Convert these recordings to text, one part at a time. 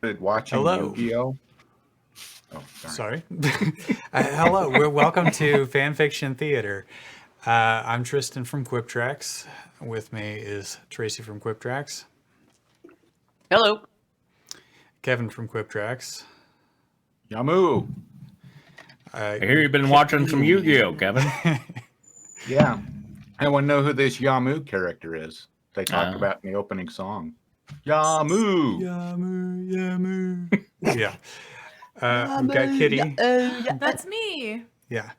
Watching Hello. Yu-Gi-Oh. Oh, Sorry. Hello. Welcome to Fanfiction Theater. I'm Tristan from QuipTracks. With me is Tracy from QuipTracks. Hello. Kevin from QuipTracks. Yamu. I hear you've been watching some Yu-Gi-Oh, Kevin. Yeah. I want to know who this Yamu character is. They talk about in the opening song. Yamu. Yamu. Yeah. We've got Kitty. That's me. Yeah.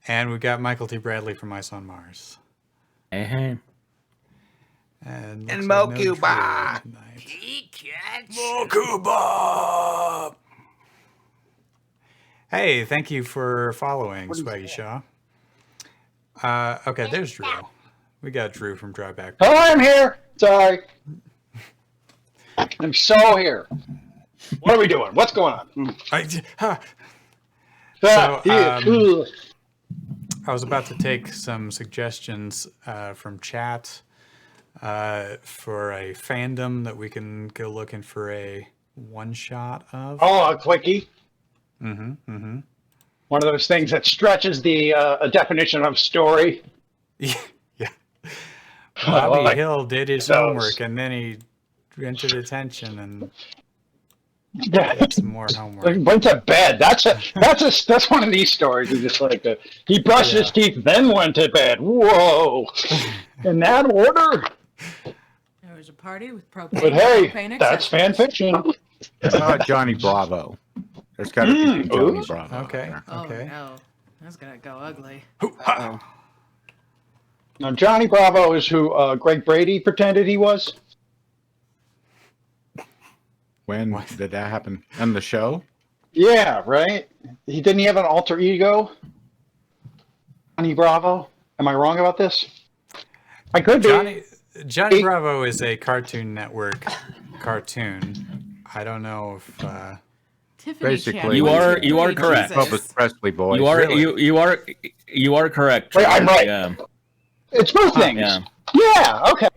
And we've got Michael T. Bradley from Ice on Mars. Hey. And Mokuba. Mokuba. Hey, thank you for following, Swaggy Shaw. Okay, there's Drew. We got Drew from Drawback. Oh, I'm here. Sorry. I'm so here. What are we doing? What's going on? So, I was about to take some suggestions from chat for a fandom that we can go looking for a one-shot of. Oh, a quickie. Mm-hmm. One of those things that stretches the definition of story. Yeah. Bobby Hill did his homework, and then he went to detention and did some more homework. Went to bed. That's one of these stories. It's just like he brushed his teeth, then went to bed. Whoa! In that order. There was a party with propane. But hey, propane that's fan fiction. Johnny Bravo. There's got to be Johnny Bravo. Okay. Oh no, that's gonna go ugly. Now, Johnny Bravo is who Greg Brady pretended he was. When did that happen? On the show? Yeah, right? Didn't he have an alter ego? Johnny Bravo? Am I wrong about this? I could be. Johnny Bravo is a Cartoon Network cartoon. I don't know if Tiffany basically you are correct. Elvis Presley boy. You are correct. Wait, I'm right. Yeah. It's both things. Yeah, okay.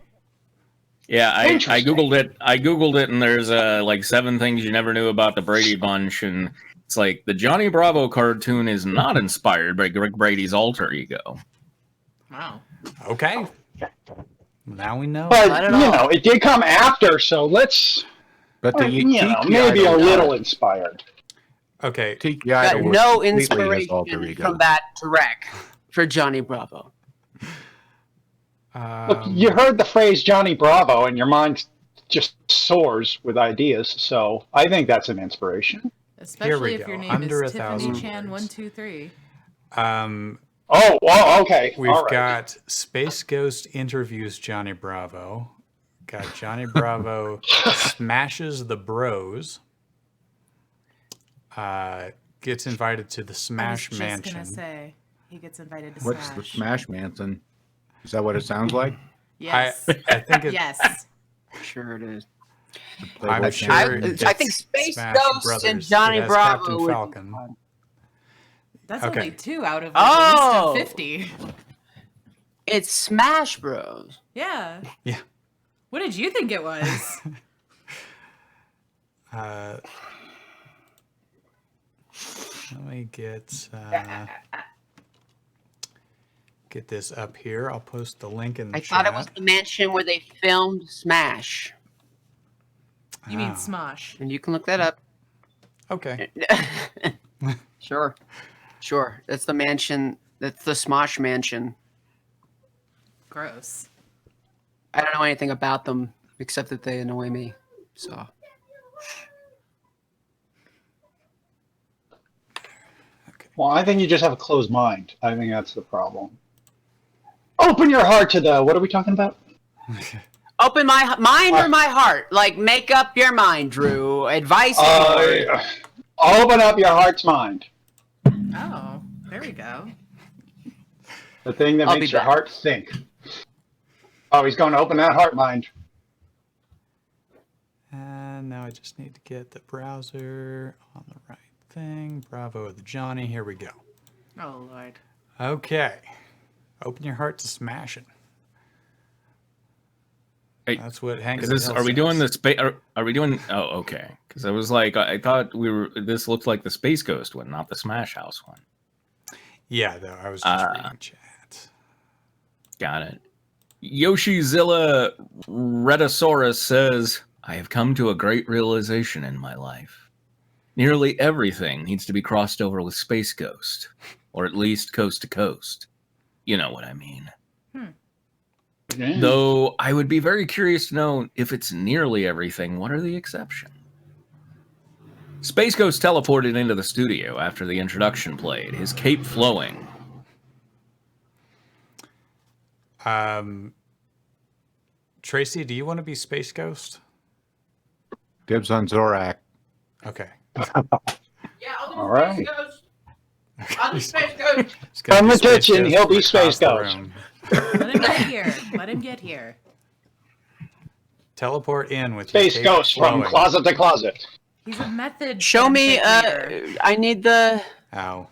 Yeah, I googled it. I googled it, and there's like 7 things you never knew about the Brady Bunch, and it's like the Johnny Bravo cartoon is not inspired by Greg Brady's alter ego. Wow. Okay. Now we know. But it did come after, so let's. But the maybe a little inspired. Okay. Got no inspiration from that direct for Johnny Bravo. Look, you heard the phrase Johnny Bravo, and your mind just soars with ideas. So I think that's an inspiration. Especially if your name is Tiffany Chan 123. Oh, well, okay. We've got Space Ghost interviews Johnny Bravo. Got Johnny Bravo smashes the bros. Gets invited to the Smash Mansion. I was just gonna say he gets invited to Smash. What's the Smash Mansion? Is that what it sounds like? Yes. I think it, yes. Sure it is. I'm sure I think Space Smash Ghost Brothers. and Johnny It has Bravo. Captain Falcon. That's only 2 out of Oh! a list of 50. It's Smash Bros. Yeah. Yeah. What did you think it was? Let me get this up here. I'll post the link in the chat. I thought it was the mansion where they filmed Smash. You mean Smosh. And you can look that up. Okay. Sure. That's the mansion. That's the Smosh Mansion. Gross. I don't know anything about them except that they annoy me. So. Okay. Well, I think you just have a closed mind. I think that's the problem. Open your heart to the. What are we talking about? Open my mind or my heart? Like, make up your mind, Drew. Advice. Open up your heart's mind. Oh, there we go. The thing that makes your heart think. Oh, he's going to open that heart mind. And now I just need to get the browser on the right thing. Bravo the Johnny. Here we go. Oh, Lord. Okay. Open your heart to smashing. That's what Hank. Is this? Are we doing the space? Are we doing? Oh, okay. Because I was like, I thought we were. This looked like the Space Ghost one, not the Smash House one. Yeah, though I was just reading chat. Got it. Yoshizilla-Rhedosaurus says, "I have come to a great realization in my life. Nearly everything needs to be crossed over with Space Ghost, or at least coast to coast. You know what I mean." Yeah. Though I would be very curious to know if it's nearly everything, what are the exceptions? Space Ghost teleported into the studio after the introduction played, his cape flowing. Tracy, do you want to be Space Ghost? Dibs on Zorak. Okay. Yeah, I'll do All right. I'll do Space Ghost. From the kitchen, he'll be Space Ghost. Let him get here. Let him get here. Teleport in with Space your cape Ghost from flowing. closet to closet. He's a method. Show me. leader. I need the. Ow.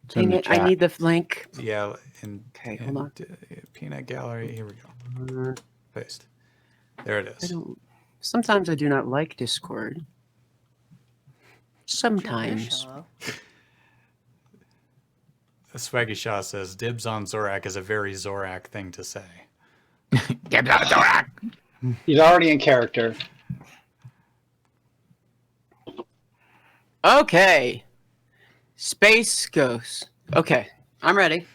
It's in the I chat. need the link. Yeah. In, Okay, hold on. Peanut Gallery. Here we go. Paste. There it I is. don't. Sometimes I do not like Discord. Sometimes. Hello. Swaggy Shaw says, "Dibs on Zorak" is a very Zorak thing to say. Dibs on Zorak. He's already in character. Okay. Space Ghost. Okay, I'm ready.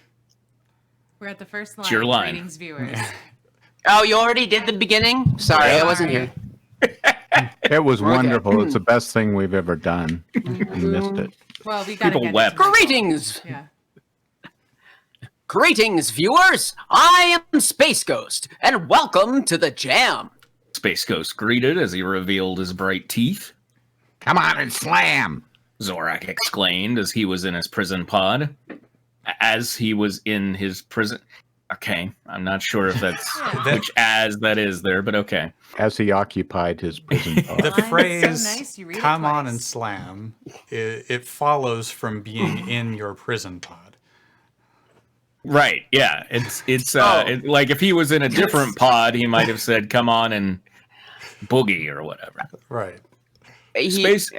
We're at the first line. It's your line. Greetings, viewers. Oh, you already did the beginning? Sorry, I wasn't here. It was Okay. wonderful. It's the best thing we've ever done. You missed it. Well, we gotta People get wept. into the Greetings! Yeah. Greetings, viewers! I am Space Ghost, and welcome to the Jam. Space Ghost greeted as he revealed his bright teeth. Come on and slam. Zorak exclaimed as he was in his prison pod. As he was in his prison... Okay, I'm not sure if that's which as that is there, but okay. As he occupied his prison pod. The Line is so phrase nice, you read it "come on twice. and slam" it follows from being in your prison pod. Right, yeah. It's like if he was in a different pod, he might have said, "Come on and boogie" or whatever. Right. Space...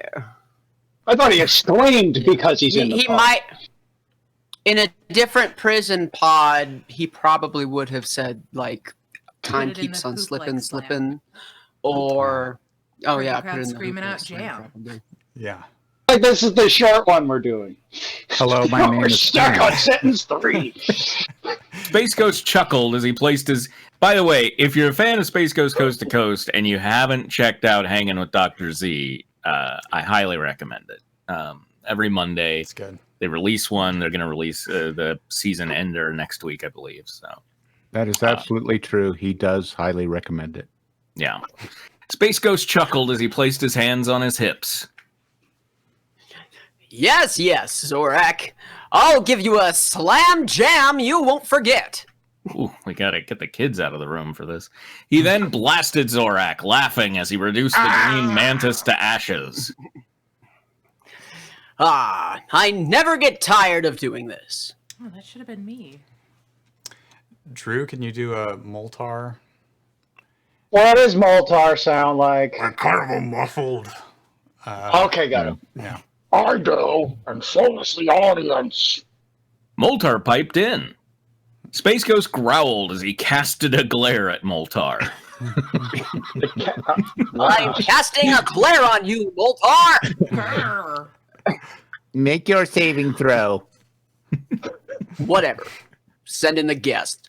I thought he exclaimed because he's in the He pod. might... In a different prison pod, he probably would have said, like, time it in keeps the on hoop slipping, like slipping. Or... Oh, Or the yeah. crowd put it in the screaming hoop out like slam, jam. probably. Yeah. Like, this is the short one we're doing. Hello, my name We're is stuck Sam. on sentence 3. Space Ghost chuckled as he placed his... By the way, if you're a fan of Space Ghost Coast to Coast and you haven't checked out Hanging with Dr. Z, I highly recommend it. Every Monday, It's good. they release one. They're going to release the season ender next week, I believe. So, That is absolutely true. He does highly recommend it. yeah. Space Ghost chuckled as he placed his hands on his hips. Yes, Zorak. I'll give you a slam jam you won't forget. Ooh, we got to get the kids out of the room for this. He then blasted Zorak, laughing as he reduced the green mantis to ashes. Ah, I never get tired of doing this. Oh, that should have been me. Drew, can you do a Moltar? What does Moltar sound like? Kind of a muffled. Okay, got it. Yeah. I do, and so does the audience. Moltar piped in. Space Ghost growled as he casted a glare at Moltar. I'm casting a glare on you, Moltar! Grr. Make your saving throw. Whatever. Send in the guest.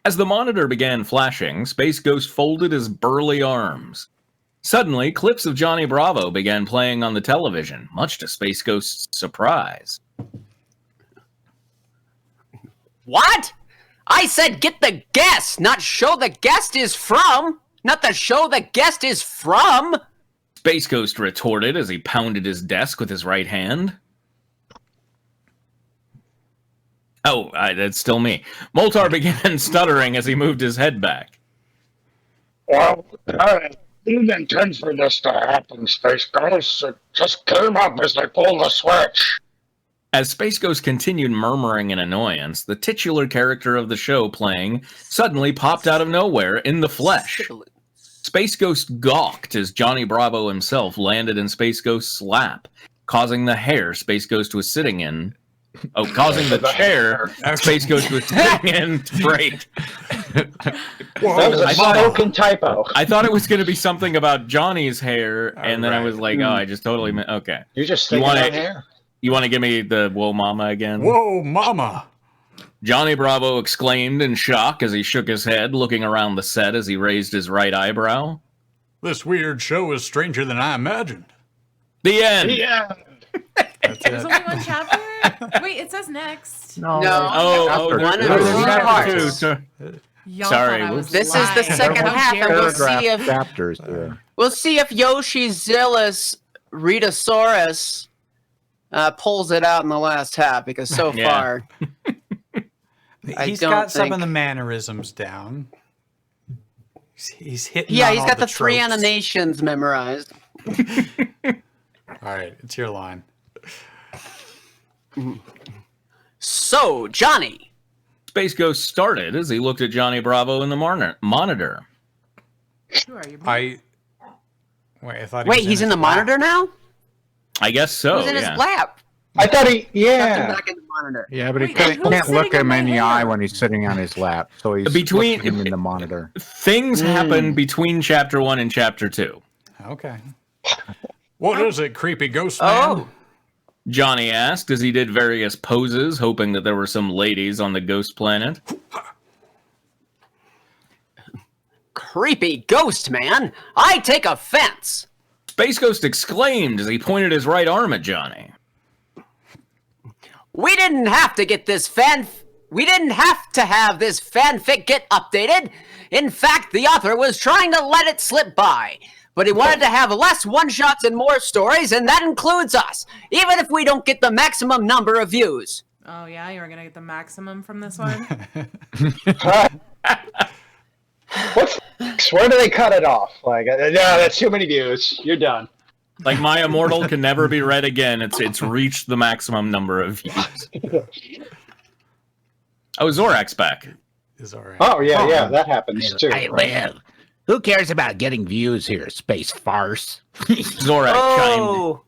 As the monitor began flashing, Space Ghost folded his burly arms. Suddenly, clips of Johnny Bravo began playing on the television, much to Space Ghost's surprise. What? I said get the guest, not show the guest is from. Not the show the guest is from. Space Ghost retorted as he pounded his desk with his right hand. Oh, that's still me. Moltar began stuttering as he moved his head back. Well, I didn't intend for this to happen, Space Ghost. It just came up as they pulled the switch. As Space Ghost continued murmuring in annoyance, the titular character of the show playing suddenly popped out of nowhere in the flesh. Space Ghost gawked as Johnny Bravo himself landed in Space Ghost's lap, causing the hair Space Ghost was sitting in. Oh, causing the chair Space Ghost was sitting in to break. That was a spoken typo. I thought it was going to be something about Johnny's hair, and then I was like, oh, I just totally meant, okay. You're just thinking about hair. You want to give me the whoa mama again? Whoa mama! Johnny Bravo exclaimed in shock as he shook his head, looking around the set as he raised his right eyebrow. This weird show is stranger than I imagined. The end! There's only one chapter? Wait, it says next. No. One of the parts. Sorry. This is the second half, and we'll see if chapters. we'll see if Yoshizilla-Rhedosaurus pulls it out in the last half, because so far he's got some of the mannerisms down. He's hitting. Yeah, on he's all got the tropes. three animations memorized. All right, it's your line. So, Johnny. Space Ghost started as he looked at Johnny Bravo in the monitor. Who are you? I thought. Wait, he's in the monitor now? I guess so. He's in his lap. I thought he, Stuck him back in the monitor. Yeah, but he Wait, can't who's look sitting him on in my the hair? eye when he's sitting on his lap. So he's Between- looking in the monitor. Things happened between Chapter 1 and Chapter 2. Okay. What is it, creepy ghost man? Oh, Johnny asked as he did various poses, hoping that there were some ladies on the ghost planet. creepy ghost man. I take offense. Space Ghost exclaimed as he pointed his right arm at Johnny. We didn't have to have this fanfic get updated. In fact, the author was trying to let it slip by. But he wanted to have less one-shots and more stories, and that includes us, even if we don't get the maximum number of views. Oh, yeah? You were going to get the maximum from this one? where do they cut it off? Like, no, that's too many views. You're done. Like, My Immortal can never be read again. It's reached the maximum number of views. Oh, Zorak's back. Is all right. Oh, yeah, that happens too. Hey, Liv, who cares about getting views here, space farce? Oh,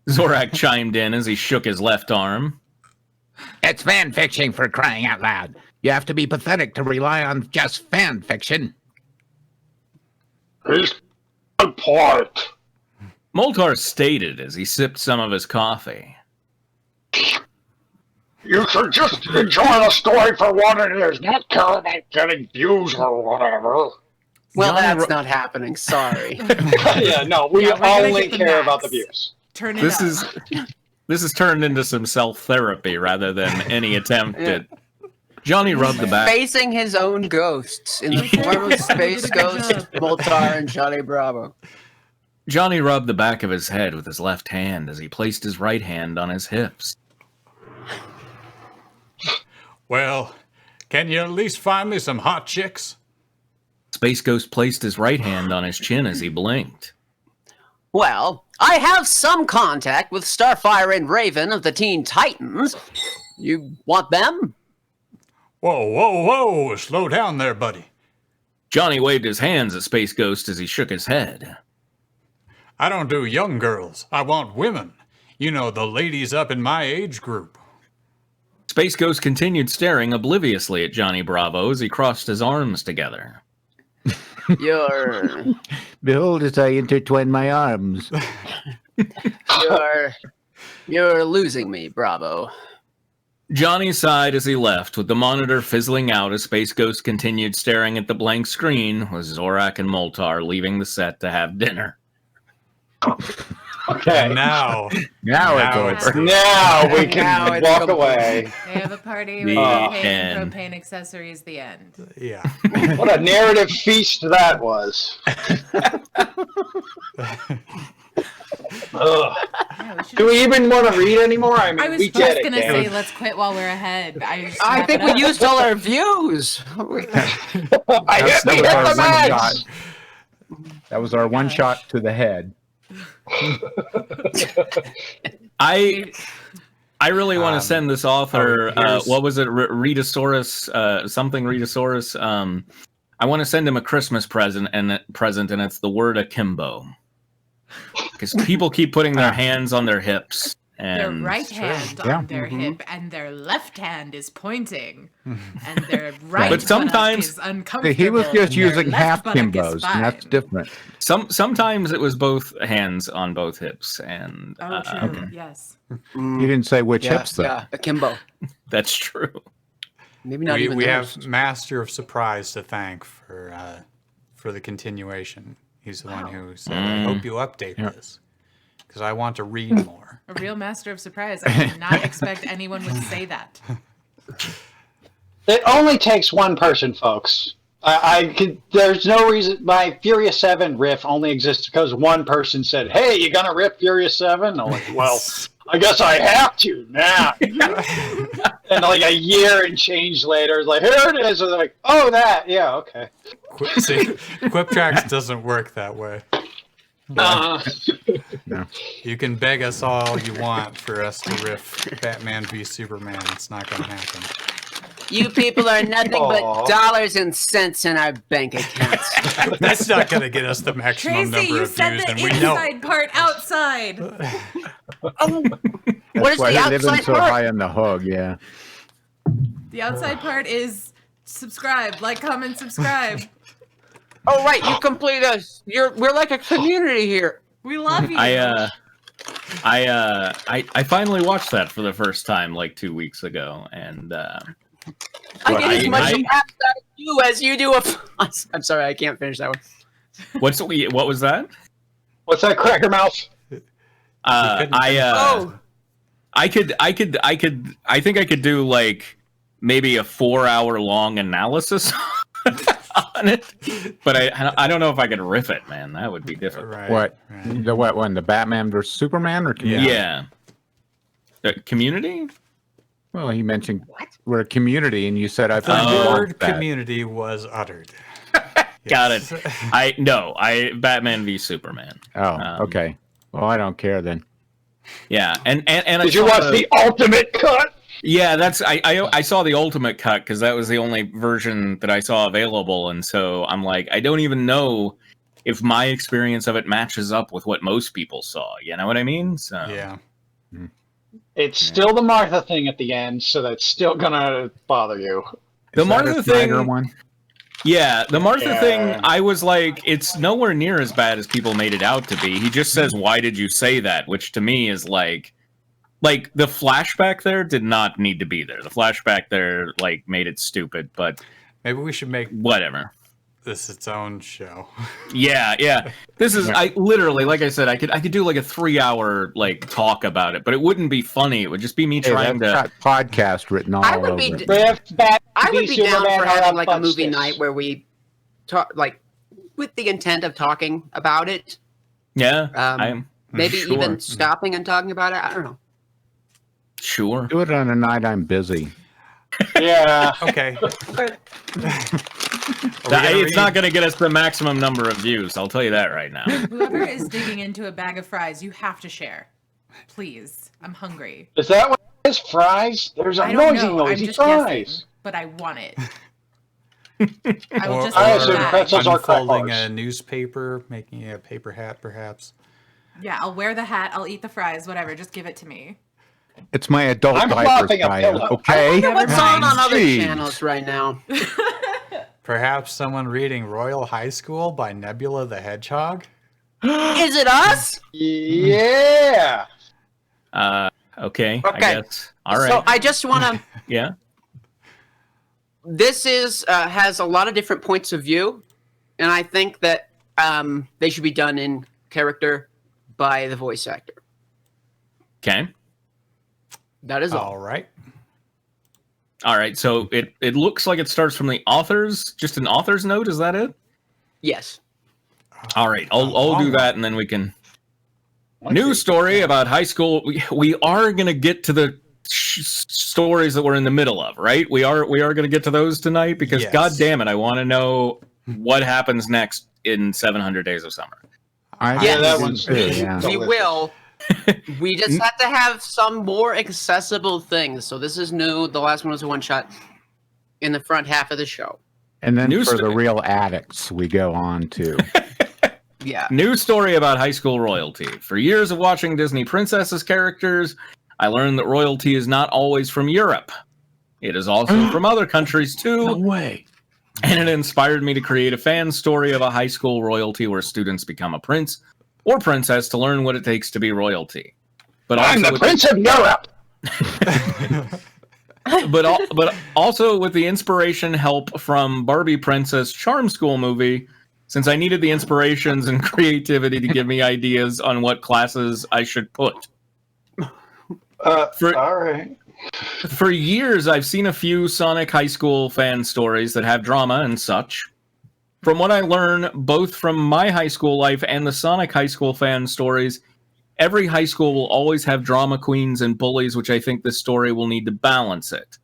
Zorak chimed in as he shook his left arm. It's fan fiction, for crying out loud. You have to be pathetic to rely on just fan fiction. He's good part. Moltar stated as he sipped some of his coffee. You should just enjoy the story for what it is, not care about getting views or whatever. well, Johnny that's not happening. Sorry. Yeah, no, we Yeah, we're gonna only get the care max. about the views. Turn it This up. is turned into some self-therapy rather than any attempt at... Johnny rubbed the back. Facing his own ghosts in the form of Space Ghost, Moltar, and Johnny Bravo. Johnny rubbed the back of his head with his left hand as he placed his right hand on his hips. Well, can you at least find me some hot chicks? Space Ghost placed his right hand on his chin as he blinked. Well, I have some contact with Starfire and Raven of the Teen Titans. You want them? Whoa. Slow down there, buddy. Johnny waved his hands at Space Ghost as he shook his head. I don't do young girls. I want women. You know, the ladies up in my age group. Space Ghost continued staring obliviously at Johnny Bravo as he crossed his arms together. You're Behold as I intertwine my arms. you're losing me, Bravo. Johnny sighed as he left, with the monitor fizzling out as Space Ghost continued staring at the blank screen, with Zorak and Moltar leaving the set to have dinner. Okay. And now Now it's it's over. Now we Now can it's walk complete. away. They have a party The with propane end. and propane accessories, the end. yeah. What a narrative feast that was. Ugh. Yeah, we should Do we even want to read anymore? I mean, I was we just get it. going to Dan. say, let's quit while we're ahead. I think we used all our views. I hit That the was our one max. shot. That was our one shot to the head. I really want to send this author. What was it? Rhedosaurus, something Rhedosaurus. I want to send him a Christmas present, and it's the word akimbo. Because people keep putting their hands on their hips. And Their right hand on their hip, and their left hand is pointing, and their right But sometimes buttock is uncomfortable. He was just and their using left half buttock is kimbos, and fine. that's different. Sometimes it was both hands on both hips, and Oh, true. Yes. You didn't say which hips, though. Yeah, akimbo. that's true. Maybe not we even we those. have Master of Surprise to thank for the continuation. He's the one who said, "I hope you update this because I want to read more." A real master of surprise. I did not expect anyone would say that. It only takes one person, folks. I could. There's no reason. My Furious 7 riff only exists because one person said, "Hey, you gonna rip Furious 7?" I'm like, "Well, I guess I have to now." And like a year and change later, it's like, "Here it is." And they're like, "Oh, that, yeah, okay." Quip Tracks doesn't work that way. Uh, You can beg us all you want for us to riff Batman v Superman. It's not going to happen. You people are nothing but Aw. dollars and cents in our bank accounts. That's not going to get us the maximum Tracy, number you of said views, the and we know. inside part outside. What is Why the they living outside so part? high on the hug, yeah. The outside part is subscribe, like, comment, subscribe. Oh, right, you complete us. We're like a community here. We love you. I finally watched that for the first time like 2 weeks ago, and I get as much I- laughs out of you as you do of us. I'm sorry, I can't finish that one. what was that? what's that, Cracker Mouth? Oh, I think I could do like maybe a 4-hour long analysis on it, but I don't know if I could riff it, man. That would be difficult. Right. What? right. The what one? The Batman versus Superman or Community? Yeah. Community? Well, he mentioned we're a community, and you said I The finally word watched that. community was uttered. Got Yes. it. Batman v Superman. Oh, okay. Well, I don't care then. Yeah, and I Did you saw watch the ultimate cut? Yeah, that's I saw the ultimate cut because that was the only version that I saw available, and so I'm like, I don't even know if my experience of it matches up with what most people saw. You know what I mean? So Yeah. It's still the Martha thing at the end, so that's still gonna bother you. the Is that Martha a Snyder thing, one? yeah, the Martha Yeah. thing, I was like, it's nowhere near as bad as people made it out to be. He just says, "Why did you say that?" Which to me is like the flashback there did not need to be there. The flashback there like made it stupid, but Maybe we should make whatever. this its own show. Yeah. This is I literally, like I said, I could do like a 3-hour like talk about it, but it wouldn't be funny. It would just be me Hey, trying that's to. got podcast written all I would over be it. Riff, Bat, I would be down Superman, for how having like a about movie this? night where we talk, like, with the intent of talking about it. Yeah, Um, Maybe sure. even stopping and talking about it. I don't know. Sure. Do it on a night I'm busy. Yeah. Okay. It's not going to get us the maximum number of views. I'll tell you that right now. Whoever is digging into a bag of fries, you have to share. Please. I'm hungry. Is that what it is? Fries? There's a I don't know. I'm noisy just fries. guessing, but I want it. I will Or, just I leave assume it at that. pretzels are unfolding crackers. a newspaper, making a paper hat, perhaps. Yeah, I'll wear the hat. I'll eat the fries. Whatever. Just give it to me. It's my adult I'm diapers, flopping a Kyle, pillow. I okay? wonder what's on other Jeez. channels right now. Perhaps someone reading Royal High School by Nebula the Hedgehog? Is it us? Yeah. Okay. I Okay. guess. All right. So I just want to. Yeah. This is has a lot of different points of view, and I think that they should be done in character by the voice actor. Okay. That is all. All right. All right. So it looks like it starts from the author's, just an author's note. Is that it? Yes. All right. I'll do that, and then we can. News story about high school. We are going to get to the stories that we're in the middle of, right? We are going to get to those tonight because, Yes. God damn it, I want to know what happens next in 700 Days of Summer. I Yeah, that do one's too, yeah. We will. We just have to have some more accessible things. So this is new. The last one was a one-shot in the front half of the show. And then New for sto- the real addicts, we go on to. Yeah. News story about high school royalty. For years of watching Disney princesses characters, I learned that royalty is not always from Europe. It is also from other countries too. No way. And it inspired me to create a fan story of a high school royalty where students become a prince or princess to learn what it takes to be royalty. But I'm also the Prince of Europe. but also with the inspiration help from Barbie Princess Charm School movie, since I needed the inspirations and creativity to give me ideas on what classes I should put. All right. For years, I've seen a few Sonic High School fan stories that have drama and such. From what I learn, both from my high school life and the Sonic High School fan stories, every high school will always have drama queens and bullies, which I think this story will need to balance it.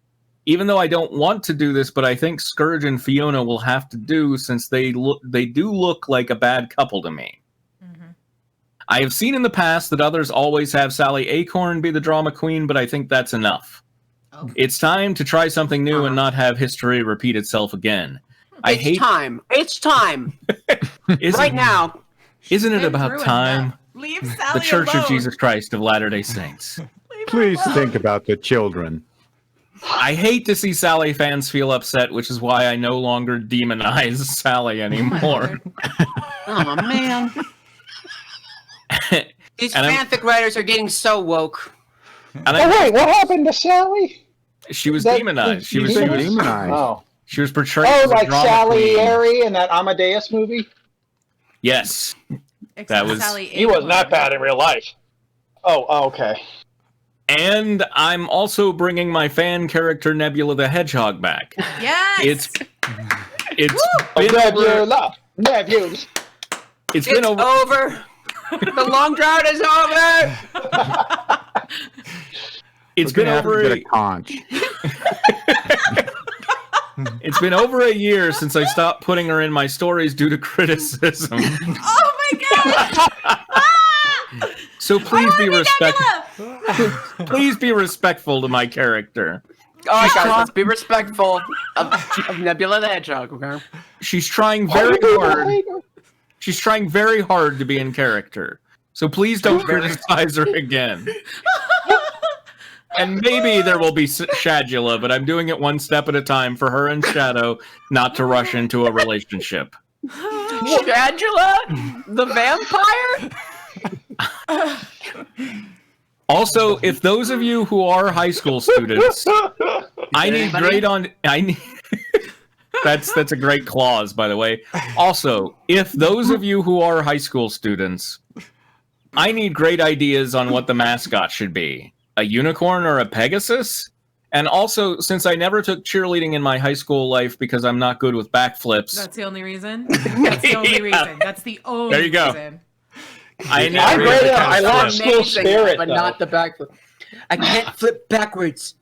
Even though I don't want to do this, but I think Scourge and Fiona will have to do, since they do look like a bad couple to me. Mm-hmm. I have seen in the past that others always have Sally Acorn be the drama queen, but I think that's enough. Oh. It's time to try something new and not have history repeat itself again. It's time. Right now. Isn't it Been about through time? enough. Leave Sally The Church alone. of Jesus Christ of Latter-day Saints. Leave her Please alone. think about the children. I hate to see Sally fans feel upset, which is why I no longer demonize Sally anymore. Oh, man. These And fanfic writers are getting so woke. And Oh, wait, what happened to Sally? she was That- demonized. She was demonized. Oh, portrayed oh, as a like drama Sally queen. Airy in that Amadeus movie? Yes. Except that was- Sally He was Acorn. not bad in real life. Oh, okay. And I'm also bringing my fan character Nebula the Hedgehog back. Yes. It's been Nebula. Nebulas. it's been It's over. over. The long drought is over. It's We're been gonna have to over get a, a conch. it's been over a year since I stopped putting her in my stories due to criticism. Oh my god. So please be Nebula! please be respectful to my character. All right, guys, let's be respectful of Nebula the Hedgehog. Okay? She's trying very hard. She's trying very hard to be in character. So please don't criticize her again. And maybe there will be Shadula, but I'm doing it one step at a time for her and Shadow not to rush into a relationship. Shadula, the vampire. Also, if those of you who are high school students, I need Anybody? grade on. I need. That's a great clause, by the way. Also, if those of you who are high school students, I need great ideas on what the mascot should be. A unicorn or a Pegasus? And also, since I never took cheerleading in my high school life because I'm not good with backflips, That's the only reason. That's the only reason. That's the only There you go. reason. I need I'm really great good at- I love flips. school spirit, but though. not the backflip. I can't flip backwards.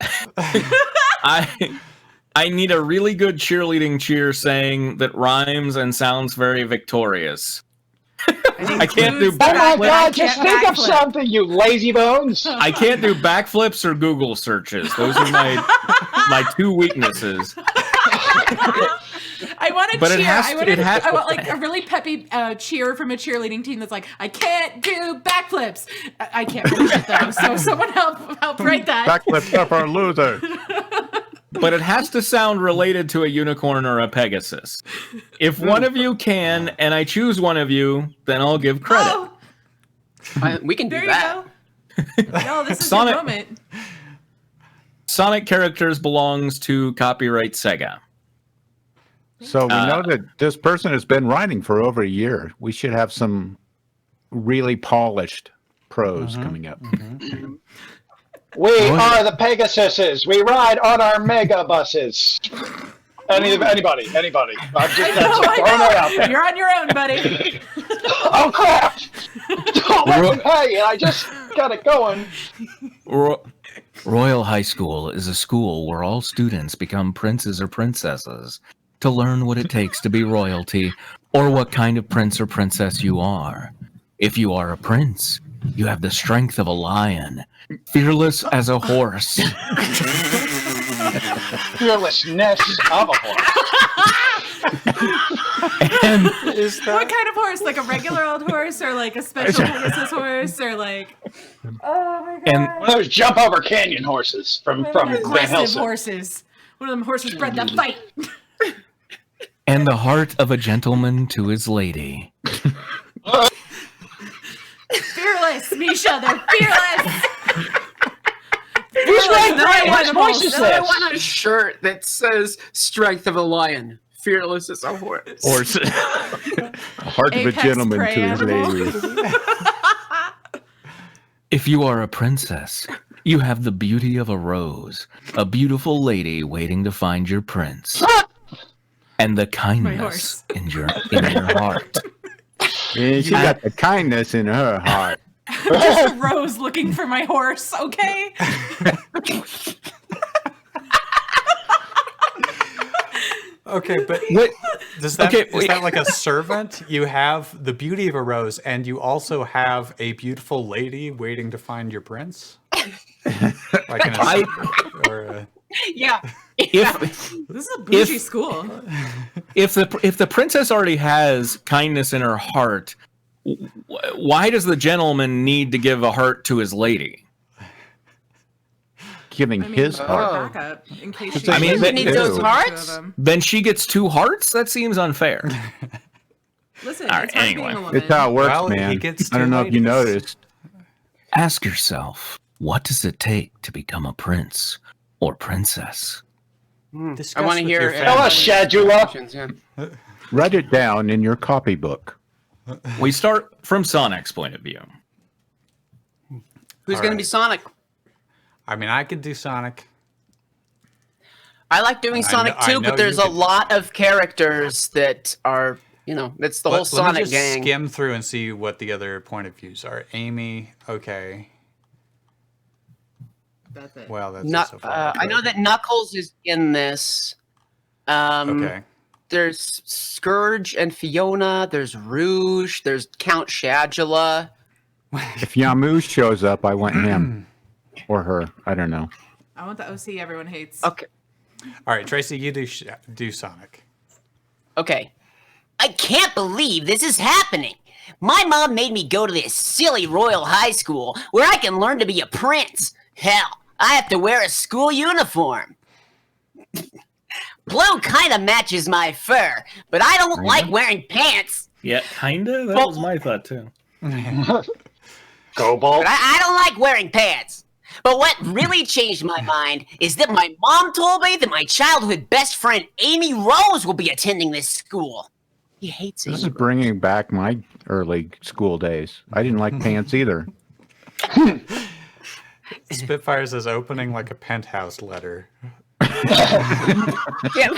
I need a really good cheerleading cheer saying that rhymes and sounds very victorious. I can't do Oh my I god, just can't think of backflip. something, you lazy bones! I can't do backflips or Google searches. Those are my two weaknesses. I want to But cheer. it I want like a really peppy cheer from a cheerleading team that's like, I can't do backflips. I can't finish it though. So someone help write that. Backflips up our loser. But it has to sound related to a unicorn or a Pegasus. If one of you can, and I choose one of you, then I'll give credit. Oh, We can do there you that. go. No, this is Sonic- the moment. Sonic Characters belongs to copyright Sega. So we know that this person has been writing for over a year. We should have some really polished prose coming up. We are the Pegasuses. We ride on our mega buses. Anybody. I'm just that's I throwing it out know. there. You're on your own, buddy. Oh crap! Don't let me pay it. I just got it going. Royal High School is a school where all students become princes or princesses to learn what it takes to be royalty or what kind of prince or princess you are. If you are a prince, You have the strength of a lion, fearless as a horse. Fearlessness of a horse. And What kind of horse? Like a regular old horse, or like a special Pegasus horse, or like? Oh my god! And One of those jump over canyon horses from Van aggressive Helsing. horses. One of them horses bred to fight. and the heart of a gentleman to his lady. Fearless, Misha. They're fearless. Who's right? I Whose voice is I this? want a shirt that says "Strength of a Lion, Fearless as a Horse." Horse. Heart of a Apex gentleman prey to his animal. lady. If you are a princess, you have the beauty of a rose, a beautiful lady waiting to find your prince, and the kindness in your heart. Yeah, she got the kindness in her heart. Just a rose looking for my horse. Okay. Okay, but does that is that like a servant? You have the beauty of a rose, and you also have a beautiful lady waiting to find your prince. Like in a, or a, Yeah. If This is a bougie school. if the princess already has kindness in her heart, why does the gentleman need to give a heart to his lady? Giving his heart. Backup, in case I mean, You need those hearts? Then she gets 2 hearts? That seems unfair. Listen, All right, it's hard anyway. being a woman. It's how it works, Well, he man. gets I don't two know if you ladies. noticed. Ask yourself, what does it take to become a prince or princess? discuss I want to with hear. your Tell family. us, Shadula. Yeah. Write it down in your copybook. We start from Sonic's point of view. Who's going to be Sonic? I mean, I could do Sonic. I like doing Sonic I too, know but there's you a could. lot of characters that are, that's the whole Let me Sonic just gang. skim through and see what the other point of views are. Amy, okay. That's it. Well, that's it Not, so far. I know that Knuckles is in this. Okay. There's Scourge and Fiona. There's Rouge. There's Count Shadula. If Yamu shows up, I want him or her. I don't know. I want the OC everyone hates. Okay. All right, Tracy, you do Sonic. Okay. I can't believe this is happening. My mom made me go to this silly Royal High School where I can learn to be a prince. Hell, I have to wear a school uniform. Blue kind of matches my fur, but I don't like wearing pants. Yeah, kinda. That was my thought too. Cobalt. But I don't like wearing pants. But what really changed my mind is that my mom told me that my childhood best friend Amy Rose will be attending this school. He hates This is Amy. bringing back my early school days. I didn't like pants either. Spitfire says opening like a penthouse letter. Yeah.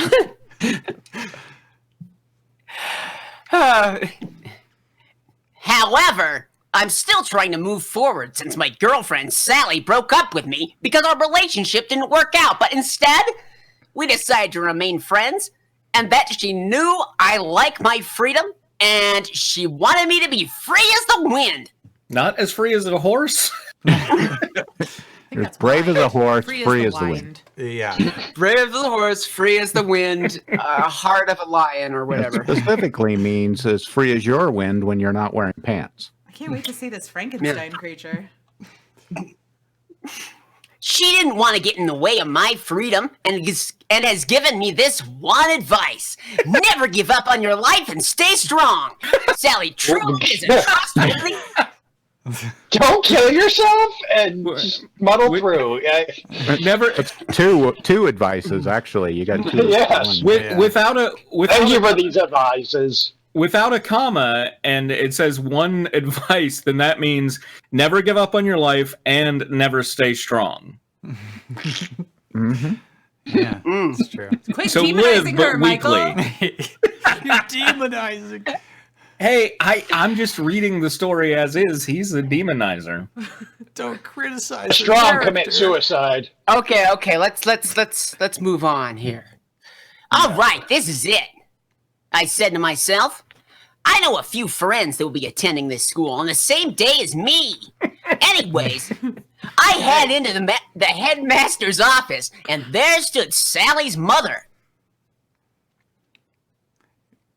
However, I'm still trying to move forward since my girlfriend Sally broke up with me because our relationship didn't work out. But instead, we decided to remain friends and that she knew I like my freedom and she wanted me to be free as the wind. Not as free as a horse. You're brave as a horse, free as the wind. wind. Yeah. Brave as the horse, free as the wind, heart of a lion or That whatever. specifically means as free as your wind when you're not wearing pants. I can't wait to see this Frankenstein creature. She didn't want to get in the way of my freedom and has given me this one advice. Never give up on your life and stay strong. Sally truly is a trustworthy. Don't kill yourself and just muddle through. Never It's two advices actually. You got two. Yes. One. Yeah. without Thank you a for these advices. without a comma, and it says one advice, then that means never give up on your life and never stay strong. Mhm. Yeah, that's true. Quit So demonizing live, but her, Michael. weekly. You're demonizing. Hey, I'm just reading the story as is. He's a demonizer. Don't criticize. A the strong character. commit suicide. Okay, let's move on here. All right, this is it. I said to myself, I know a few friends that will be attending this school on the same day as me. Anyways, I head into the headmaster's office, and there stood Sally's mother.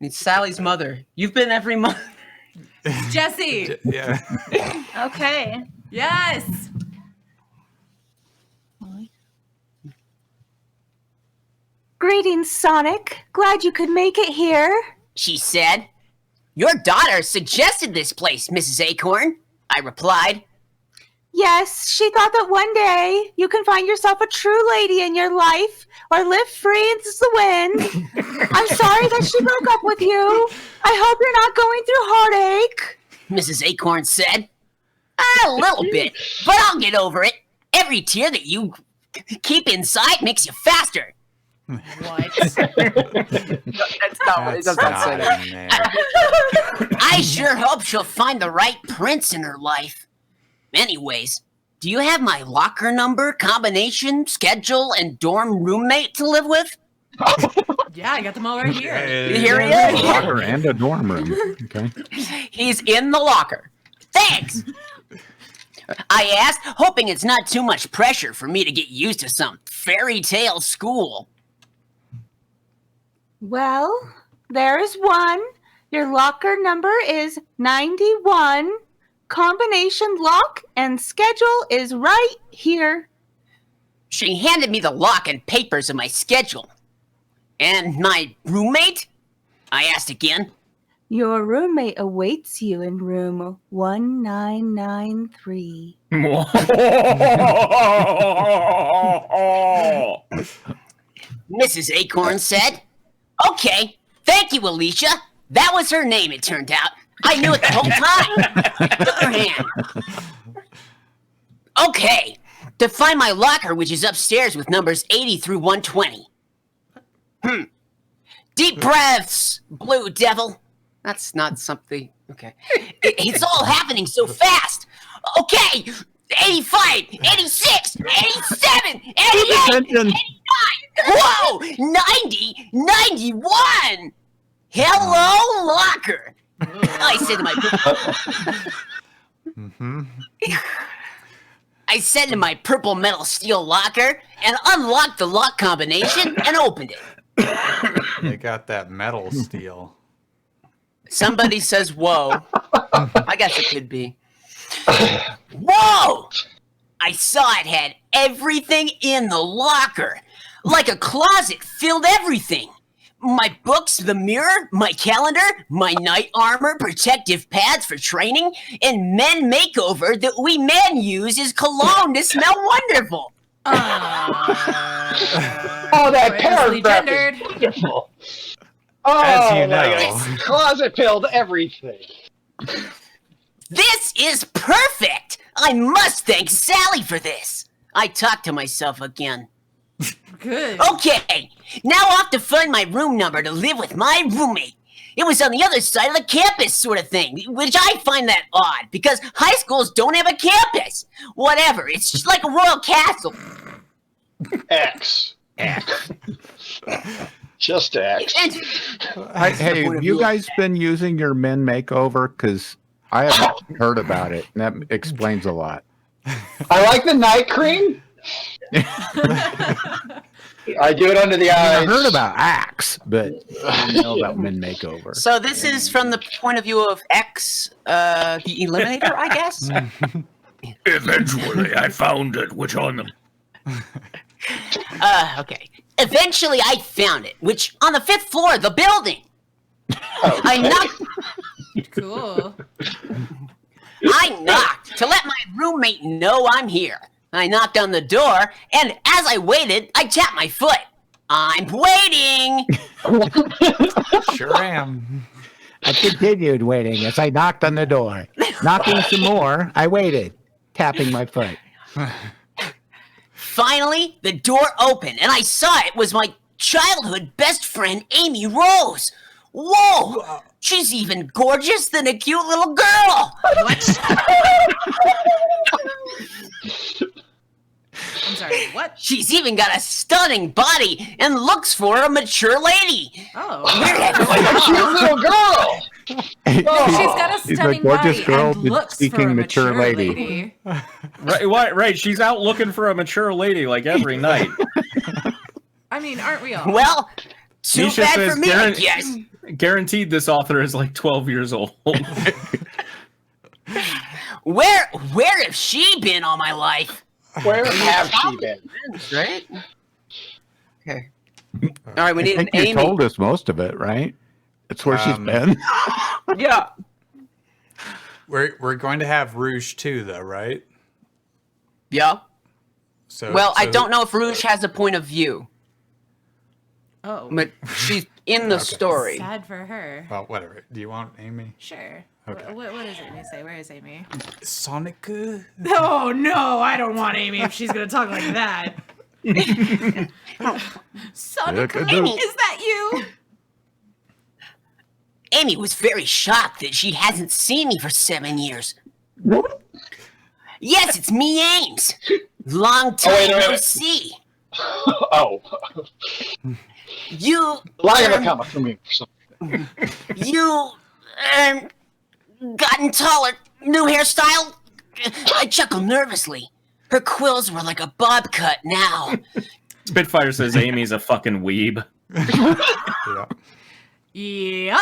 It's Sally's mother. You've been every month. Jesse. Yeah. Okay. Yes. Greetings, Sonic. Glad you could make it here. She said. Your daughter suggested this place, Mrs. Acorn. I replied. Yes, she thought that one day you can find yourself a true lady in your life or live free into the wind. I'm sorry that she broke up with you. I hope you're not going through heartache. Mrs. Acorn said. A little bit, but I'll get over it. Every tear that you keep inside makes you faster. What? That's not what it does not say that. in there. I sure hope she'll find the right prince in her life. Anyways, do you have my locker number, combination, schedule, and dorm roommate to live with? Yeah, I got them all right here. Here he A is. locker and a dorm room. Okay. He's in the locker. Thanks. I asked, hoping it's not too much pressure for me to get used to some fairy tale school. Well, there is one. Your locker number is 91. Combination lock and schedule is right here. She handed me the lock and papers of my schedule. And my roommate? I asked again. Your roommate awaits you in room 1993. Mrs. Acorn said. Okay, thank you, Alicia. That was her name, it turned out. I knew it the whole time. Took her hand. Okay, to find my locker, which is upstairs with numbers 80 through 120. Deep breaths, Blue Devil. That's not something. Okay. It's all happening so fast. Okay, 85, 86, 87, 88, 89. Whoa, 90, 91. Hello, locker. I said to my I said to my purple metal steel locker and unlocked the lock combination and opened it. They got that metal steel. Somebody says, whoa. I guess it could be. Whoa! I saw it had everything in the locker. Like a closet filled everything. My books, the mirror, my calendar, my night armor, protective pads for training, and men makeover that we men use as cologne to smell wonderful. Oh, that Rightfully paragraph gendered. is beautiful. Oh, As you know. like, closet filled everything. This is perfect! I must thank Sally for this. I talked to myself again. Good. Okay, now off to find my room number to live with my roommate. It was on the other side of the campus sort of thing, which I find that odd, because high schools don't have a campus. Whatever, it's just like a royal castle. X. Just X. And Hey, have you guys been using your men makeover? Because I haven't heard about it, and that explains a lot. I like the night cream. I do it under the I eyes. heard about Axe, but I don't know about men makeover. so this is from the point of view of X, the Eliminator, I guess? Eventually, I found it. Which on them? Okay. Eventually, I found it, which on the 5th floor of the building. I knocked. Cool. I knocked to let my roommate know I'm here. I knocked on the door, and as I waited, I tapped my foot. I'm waiting. Sure am. I continued waiting as I knocked on the door. Knocking some more, I waited, tapping my foot. Finally, the door opened, and I saw it was my childhood best friend, Amy Rose. Whoa! She's even gorgeous than a cute little girl. What? I'm sorry, what? She's even got a stunning body and looks for a mature lady. Oh. Cute little girl. She's got a She's a stunning gorgeous body girl and looks for seeking a mature mature lady. Right. She's out looking for a mature lady like every night. I mean, aren't we all? Well, too Misha bad says for me, I guess. Guaranteed this author is like 12 years old. Where have she been all my life? Where have she been? Right? Okay. All right, we I need an think you Amy. told us most of it, right? It's where she's been. Yeah. We're going to have Rouge too, though, right? Yeah. So Well, I so- don't know if Rouge has a point of view, Oh, but she's in the story. sad for her. Well, whatever. Do you want Amy? Sure. Okay. What does Amy say? Where is Amy? Sonic. Oh no, I don't want Amy if she's gonna talk like that. Sonic, Amy. is that you? Amy was very shocked that she hasn't seen me for 7 years. Yes, it's me, Ames. Long time no see. Oh, You, lie of a comma for me. you, gotten taller. New hairstyle. I chuckled nervously. Her quills were like a bob cut now. Spitfire says Amy's a fucking weeb. Yeah. Yep.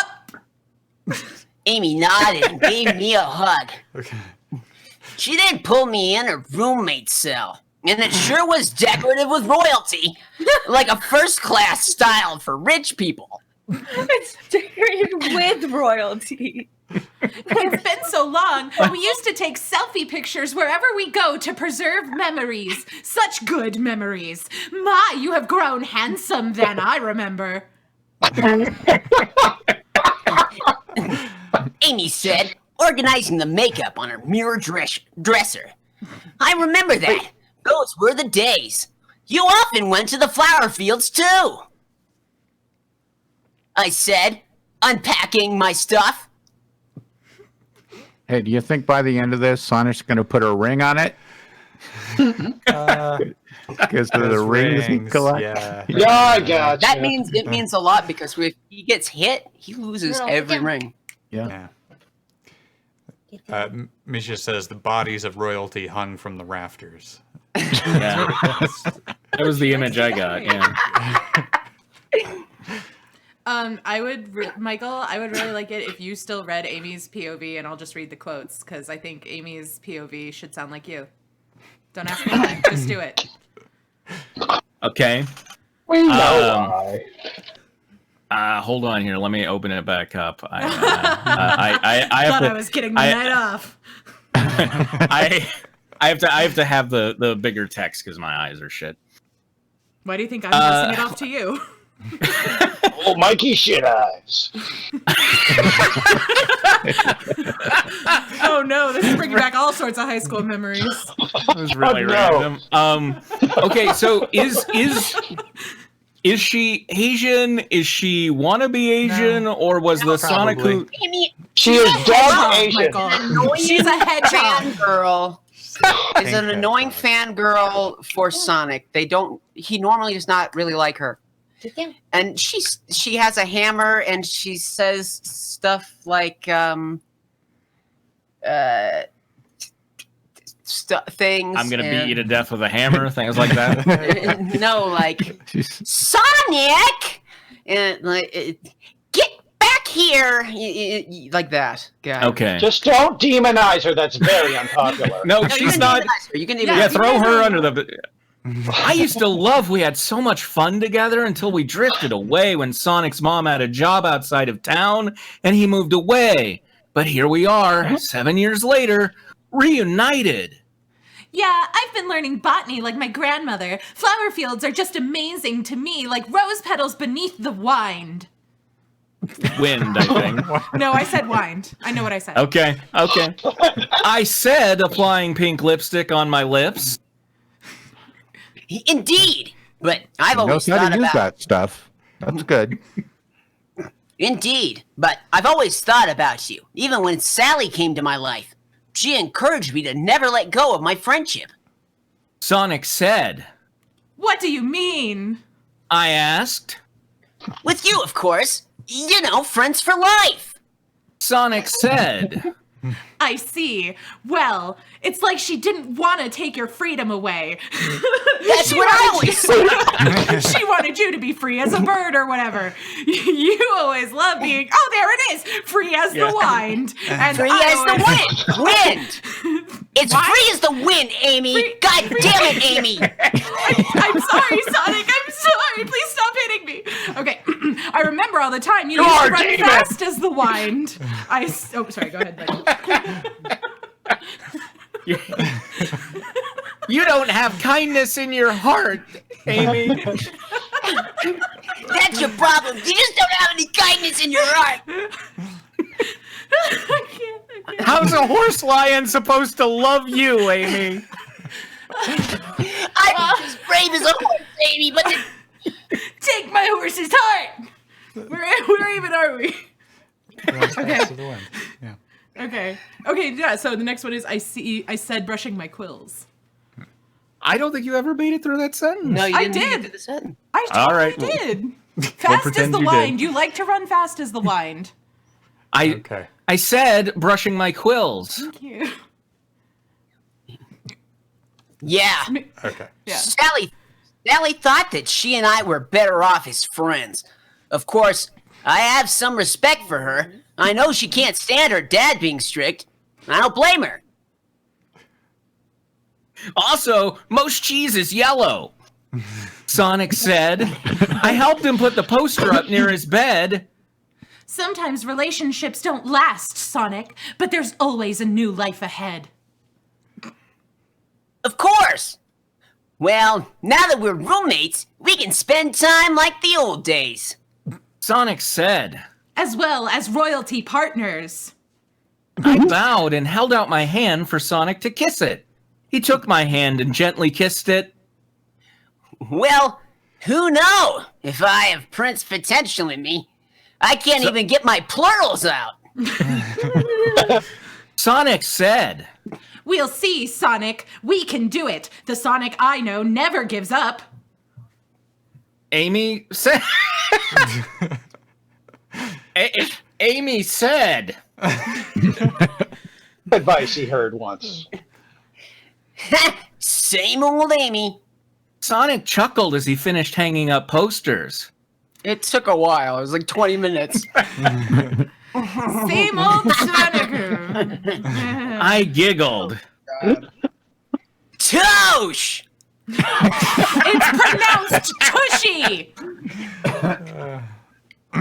Amy nodded and gave me a hug. Okay. She then pulled me in her roommate's cell. And it sure was decorative with royalty. Like a first-class style for rich people. It's decorated with royalty. It's been so long. We used to take selfie pictures wherever we go to preserve memories. Such good memories. My, you have grown handsome than I remember. Amy said, organizing the makeup on her mirror dresser. I remember that. Those were the days. You often went to the flower fields, too. I said, unpacking my stuff. Hey, do you think by the end of this, Sonic's going to put a ring on it? Because of the Those rings he rings, collects? yeah. Yeah, I got That means it means a lot because if he gets hit, he loses every ring. Yeah. Yeah. Misha says the bodies of royalty hung from the rafters. Yeah. That was the image I got. Yeah. Michael, I would really like it if you still read Amy's POV, and I'll just read the quotes because I think Amy's POV should sound like you. Don't ask me why, just do it. Okay. We know why. Hold on here. Let me open it back up. I Thought I was getting the night off. I have to have the bigger text because my eyes are shit. Why do you think I'm passing it off to you? Oh, Mikey shit eyes. Oh no, this is bringing back all sorts of high school memories. It was really random. Okay, so is she Asian? Is she wannabe Asian, or was the Sonic who? She is dog Asian. She's a hedgehog. Fangirl. Is an annoying fangirl for Sonic. He normally does not really like her. And she has a hammer and she says stuff like things. I'm gonna beat you to death with a hammer, things like that. No, like Sonic, and like get back here, like that. God. Okay. Just don't demonize her. That's very unpopular. No, No, she's not. You can Yeah, throw her under the. I used to love. We had so much fun together until we drifted away when Sonic's mom had a job outside of town and he moved away. But here we are, 7 years later, reunited. Yeah, I've been learning botany like my grandmother. Flower fields are just amazing to me, like rose petals beneath the wind. Wind, I think. No, I said wind. I know what I said. Okay. I said applying pink lipstick on my lips. Indeed, but I've He always knows how thought to use about. that stuff. That's good. Indeed, but I've always thought about you. Even when Sally came to my life, she encouraged me to never let go of my friendship. Sonic said. What do you mean? I asked. With you, of course. You know, friends for life. Sonic said. I see. Well, it's like she didn't want to take your freedom away. That's what I always say. She wanted you to be free as a bird or whatever. You always love being, oh, there it is, free as the wind. And Free as the wind. It's free as the wind, Amy. God damn it, Amy. I'm sorry, Sonic. I'm sorry. Please stop hitting me. Okay. I remember all the time you used to run fast as the wind. Oh, sorry. Go ahead, buddy. You don't have kindness in your heart, Amy. That's your problem. You just don't have any kindness in your heart. I can't. How's a horse lion supposed to love you, Amy? I'm as brave as a horse, Amy, but Take my horse's heart. Where even are we? Okay. Yeah. Okay. Okay, yeah, so the next one is I said brushing my quills. I don't think you ever made it through that sentence. No, you I didn't did. get to the sentence. I All totally right. did. Fast as pretend the you wind. did. You like to run fast as the wind. Okay. I said brushing my quills. Thank you. Yeah. Okay. Yeah. Sally thought that she and I were better off as friends. Of course, I have some respect for her. I know she can't stand her dad being strict. I don't blame her. Also, most cheese is yellow. Sonic said. I helped him put the poster up near his bed. Sometimes relationships don't last, Sonic, but there's always a new life ahead. Of course. Well, now that we're roommates, we can spend time like the old days. Sonic said. As well as royalty partners. I bowed and held out my hand for Sonic to kiss it. He took my hand and gently kissed it. Well, who knows if I have Prince potential in me? I can't even get my plurals out. Sonic said. We'll see, Sonic. We can do it. The Sonic I know never gives up. Amy said. Amy said. Advice he heard once. Same old Amy. Sonic chuckled as he finished hanging up posters. It took a while. It was like 20 minutes. Same old Sonic. I giggled. Tosh! It's pronounced tushy.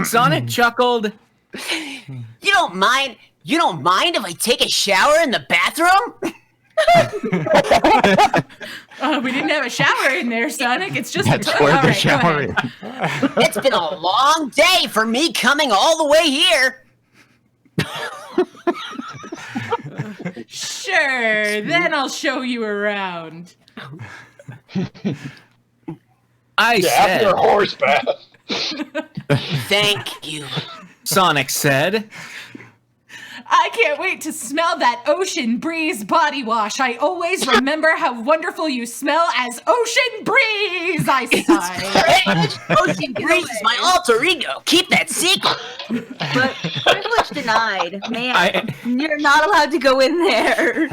Sonic chuckled. You don't mind if I take a shower in the bathroom? We didn't have a shower in there, Sonic. It's just That's a where All the right, go shower ahead. is. It's been a long day for me coming all the way here. Sure, then I'll show you around. I After said. horse bath. Thank you. Sonic said. I can't wait to smell that Ocean Breeze body wash. I always remember how wonderful you smell as Ocean Breeze, I sigh. Ocean Breeze is my alter ego. Keep that secret. But privilege denied. Man, you're not allowed to go in there.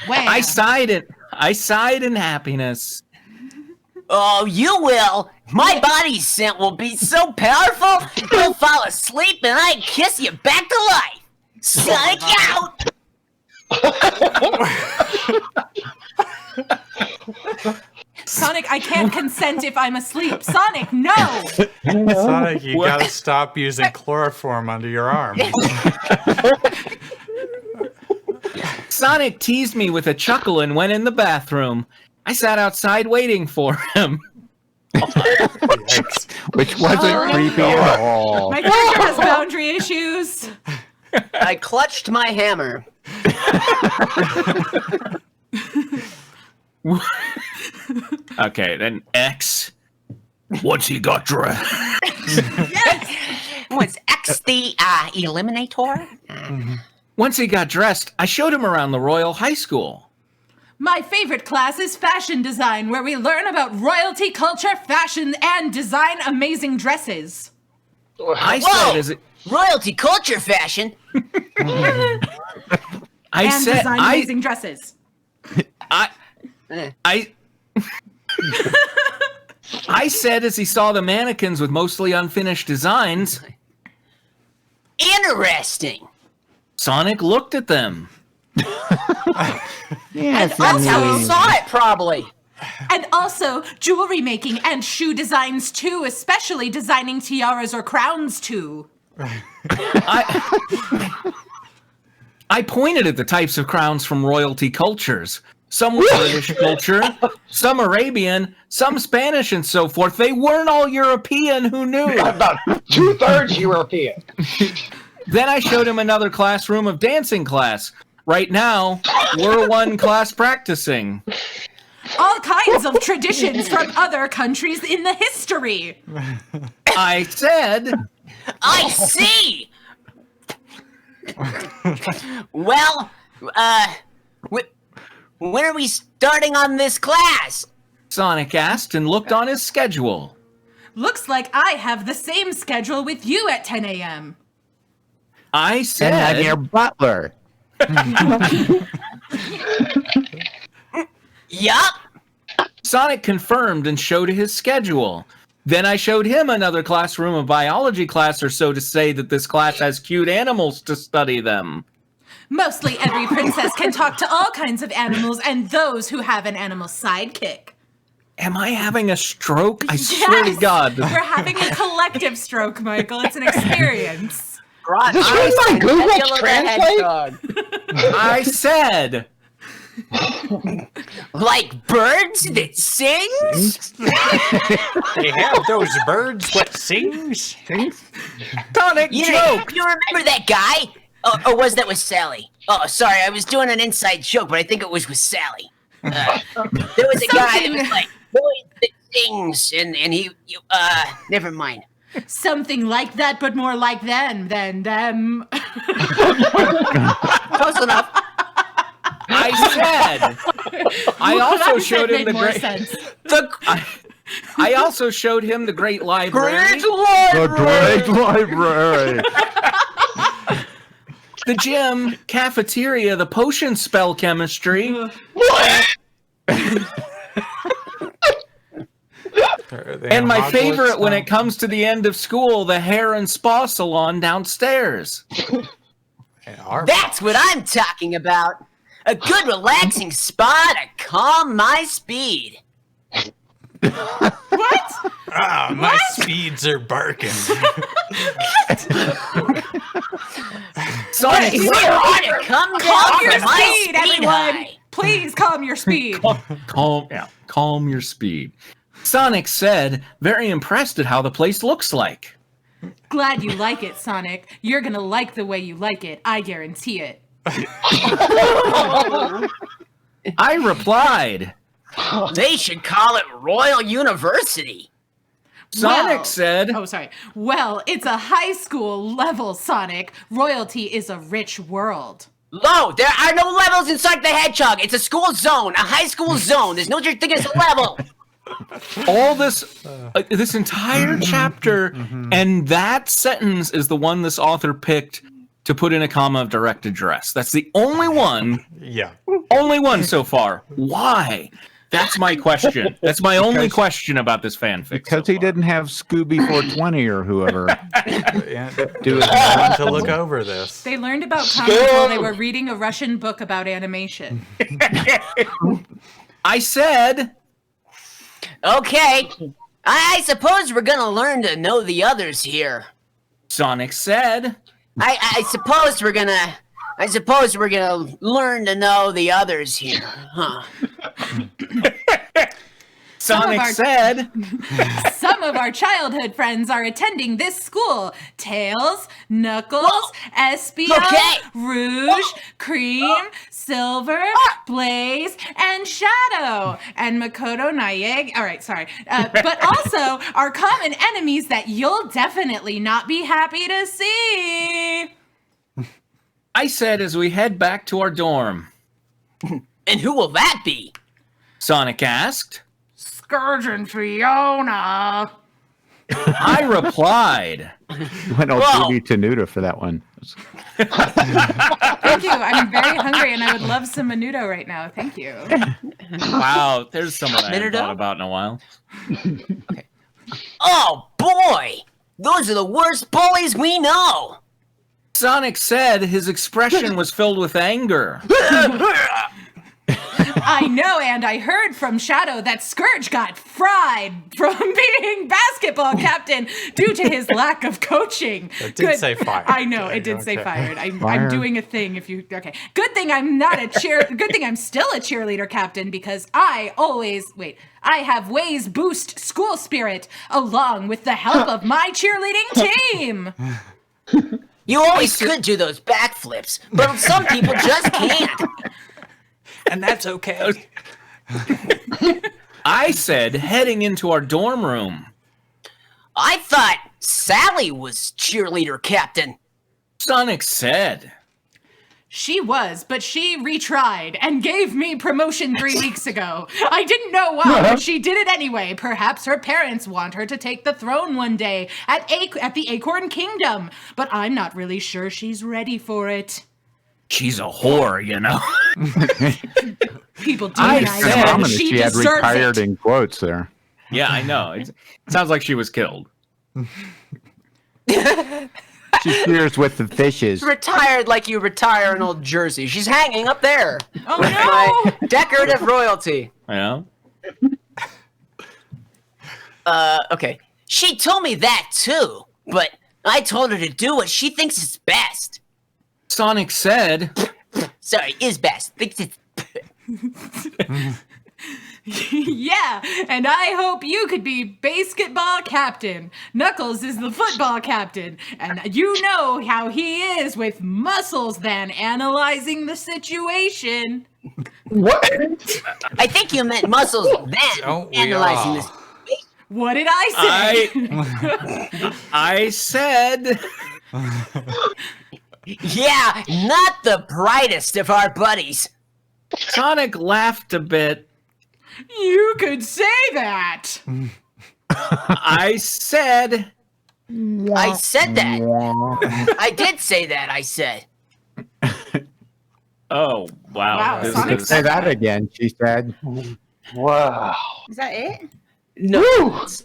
I sighed in happiness. Oh, you will. My body scent will be so powerful, you'll fall asleep and I kiss you back to life. Sonic out! Sonic, I can't consent if I'm asleep. Sonic, no! Sonic, you gotta stop using chloroform under your arm. Sonic teased me with a chuckle and went in the bathroom. I sat outside waiting for him. Yikes. Which wasn't creepy at all. My character has boundary issues. I clutched my hammer. Okay, then X. Once he got dressed. Yes! Was X the eliminator? Once he got dressed, I showed him around the Royal High School. My favorite class is fashion design, where we learn about royalty culture, fashion, and design amazing dresses. I Whoa! said as it, Royalty culture fashion? And design amazing dresses. I said as he saw the mannequins with mostly unfinished designs. Interesting. Sonic looked at them. Yes, that's how he saw it, probably. And also jewelry making and shoe designs too, especially designing tiaras or crowns too. I pointed at the types of crowns from royalty cultures. Some were British culture, some Arabian, some Spanish, and so forth. They weren't all European. Who knew? About 2/3 European. Then I showed him another classroom of dancing class. Right now, we're one class practicing. All kinds of traditions from other countries in the history. I said... I see! Well, when are we starting on this class? Sonic asked and looked on his schedule. Looks like I have the same schedule with you at 10 a.m. I said... And I'm your butler. Yup. Sonic confirmed and showed his schedule. Then I showed him another classroom of biology class or so to say that this class has cute animals to study them. Mostly every princess can talk to all kinds of animals and those who have an animal sidekick. Am I having a stroke? I swear to God. We're having a collective stroke, Michael. It's an experience. Is this really my Google Translate? I said... Like birds that sings? They have those birds what sings. Tonic joke! You remember that guy? Or was that with Sally? Oh, sorry, I was doing an inside joke, but I think it was with Sally. There was a guy that was like, boys that sings, and he, never mind. Something like that, but more like them than them. Close enough. I said. I also showed him the great. I also showed him the great library. The great library. The gym, cafeteria, the potion spell chemistry. And my favorite when it comes to the end of school, the hair and spa salon downstairs. That's what I'm talking about. A good relaxing spa to calm my speed. What? Ah, my speeds are barking. Sonic, Hey, come down calm your from my speed, everyone. high. Please calm your speed. Calm your speed. Sonic said, very impressed at how the place looks like. Glad you like it, Sonic. You're gonna like the way you like it. I guarantee it. I replied. They should call it Royal University. Sonic said. Oh, sorry. Well, it's a high school level, Sonic. Royalty is a rich world. No, there are no levels in Sonic the Hedgehog. It's a school zone, a high school zone. There's no such thing as a level. All this, this entire chapter, and that sentence is the one this author picked to put in a comma of direct address. That's the only one. Yeah. Only one so far. Why? That's my question. That's my only question about this fanfic. Because he didn't have Scooby 420 or whoever. Do it to look over this. They learned about comics while they were reading a Russian book about animation. I said... Okay, I suppose we're gonna learn to know the others here. Sonic said... I suppose we're gonna learn to know the others here, huh? Sonic said... Some of our childhood friends are attending this school. Tails, Knuckles, Espio, Rouge, Cream, Silver, Blaze, and Shadow. And Makoto, Naeg. All right, sorry. But also our common enemies that you'll definitely not be happy to see. I said as we head back to our dorm. And who will that be? Sonic asked. Scourge and Fiona. I replied, You went all Whoa. Judy Tenuta for that one. Thank you. I'm very hungry and I would love some menudo right now. Thank you. wow, there's someone I haven't Minuto? thought about in a while. Oh boy! Those are the worst bullies we know! Sonic said his expression was filled with anger. I know, and I heard from Shadow that Scourge got fried from being basketball captain due to his lack of coaching. It did say fired. I know, it did say Okay. fired. I'm Fired. doing a thing if you okay. Good thing I'm not a good thing I'm still a cheerleader captain because I have Ways boost school spirit along with the help of my cheerleading team. You always could do those backflips, but some people just can't. And that's okay. I said heading into our dorm room. I thought Sally was cheerleader captain. Sonic said. She was, but she retried and gave me promotion 3 weeks ago. I didn't know why, but she did it anyway. Perhaps her parents want her to take the throne one day at the Acorn Kingdom, but I'm not really sure she's ready for it. She's a whore, you know. People do I nice, said- but Ominous. she She had deserves retired it. in quotes there. Yeah, I know. It sounds like she was killed. She cheers with the fishes. Retired like you retire an old jersey. She's hanging up there. Oh with no! my decorative royalty. Yeah. Okay. She told me that too, but I told her to do what she thinks is best. Sonic said. Sorry, is best. Thinks it's Yeah, and I hope you could be basketball captain. Knuckles is the football captain, and you know how he is with muscles than analyzing the situation. What? I think you meant muscles then Don't we analyzing all? this. What did I say? I said. Yeah, not the brightest of our buddies. Sonic laughed a bit. You could say that. I said. I said that. I did say that, I said. Oh, wow. Wow, This Sonic is- Say that again, she said. Wow. Is that it? No. That's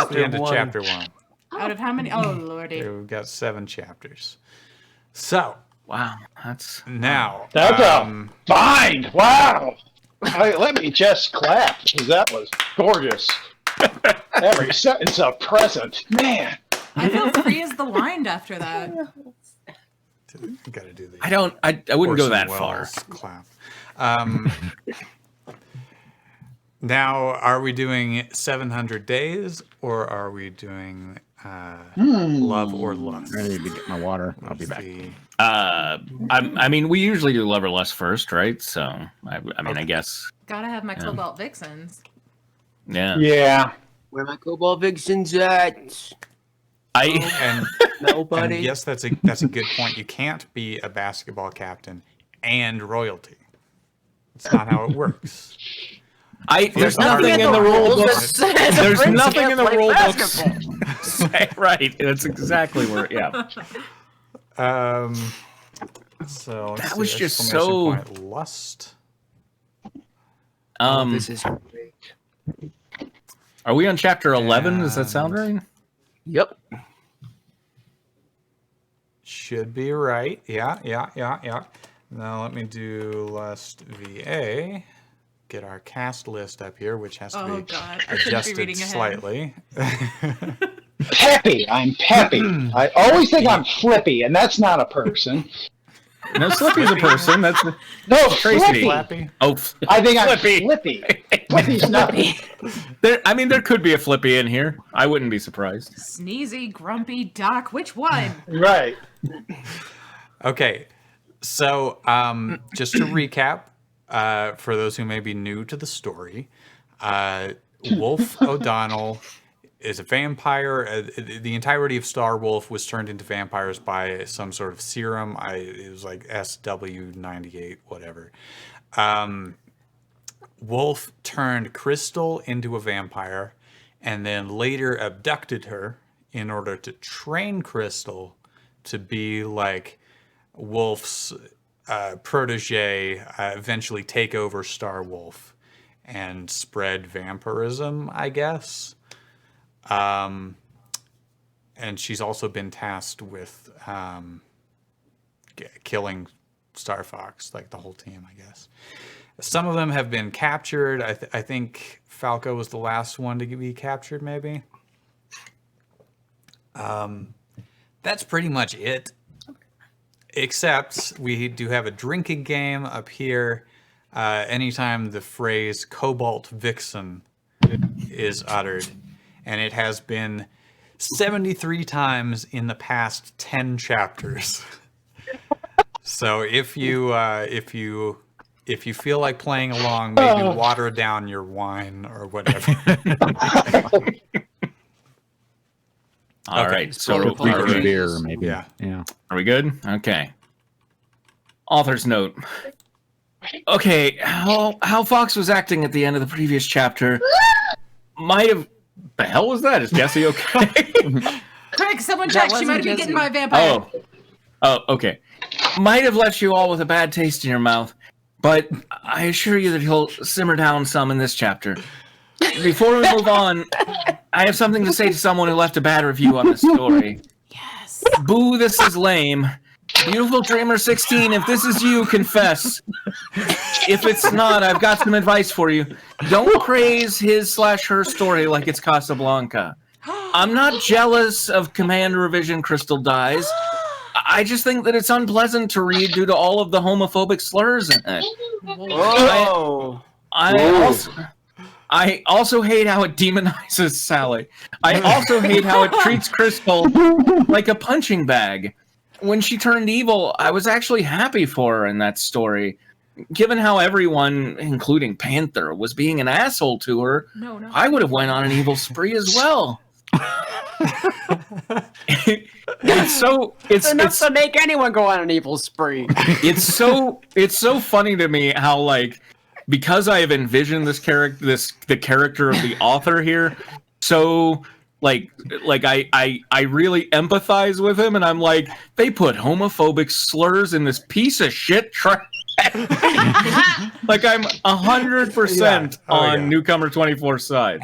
the end of one. chapter 1. Out of how many? Oh, lordy. Okay, we've got 7 chapters. So, wow, that's. now. That's a bind. Wow. Let me just clap, because that was gorgeous. Every sentence a present. Man. I feel free as the wind after that. Got to do the I wouldn't go Orson that Welles far. clap. Now, are we doing 700 days or are we doing love or lust? I need to get my water. I'll be back. The- I mean, we usually do Love or Lust first, right? So, I mean, I guess. Gotta have my Cobalt Vixens. Yeah. Yeah. Where my Cobalt Vixens at? And Nobody. And yes, that's a good point. You can't be a basketball captain and royalty. It's not how it works. There's nothing in the rule books. There's nothing in the rule books. Right. That's exactly where. Yeah. So let's That see, was just exclamation so- point, lust. This is great. Are we on chapter 11? Does that sound right? Yep. Should be right. Yeah. Now let me do lust VA. Get our cast list up here, which has to Oh, be God. I shouldn't be adjusted reading ahead. slightly. Peppy. I'm peppy. I always think I'm flippy, and that's not a person. No, Slippy's a person. That's No, Tracy. flippy. Flappy. oh. I think I'm Flippy. flippy. Flippy's not. There could be a Flippy in here. I wouldn't be surprised. Sneezy, grumpy, Doc, which one? Right. Okay, so just to recap, for those who may be new to the story, Wolf O'Donnell is a vampire. The entirety of Star Wolf was turned into vampires by some sort of serum. It was like SW98, whatever. Wolf turned Crystal into a vampire, and then later abducted her in order to train Crystal to be like Wolf's protege, eventually take over Star Wolf and spread vampirism, I guess. And she's also been tasked with killing Star Fox, like the whole team, I guess. Some of them have been captured. I think Falco was the last one to be captured, maybe. That's pretty much it. Except we do have a drinking game up here. Anytime the phrase Cobalt Vixen is uttered, and it has been 73 times in the past 10 chapters. So if you feel like playing along, maybe water down your wine or whatever. All right, so beer, maybe. Yeah. Are we good? Okay. Author's note. Okay, how Fox was acting at the end of the previous chapter might have. The hell was that? Is Jesse okay? Quick, someone check. She might have been getting by a vampire. Oh, okay. Might have left you all with a bad taste in your mouth, but I assure you that he'll simmer down some in this chapter. Before we move on, I have something to say to someone who left a bad review on this story. Yes. Boo, this is lame. Beautiful Dreamer 16, if this is you, confess. If it's not, I've got some advice for you. Don't praise his/her story like it's Casablanca. I'm not jealous of Command Revision Crystal dies. I just think that it's unpleasant to read due to all of the homophobic slurs in it. Oh. I also hate how it demonizes Sally. I also hate how it treats Crystal like a punching bag. When she turned evil, I was actually happy for her in that story. Given how everyone, including Panther, was being an asshole to her, I would have went on an evil spree as well. It's enough to make anyone go on an evil spree. It's so funny to me how, like, because I have envisioned the character of the author here, so like I really empathize with him, and I'm like, they put homophobic slurs in this piece of shit trash. Like, I'm 100% on Newcomer 24's side.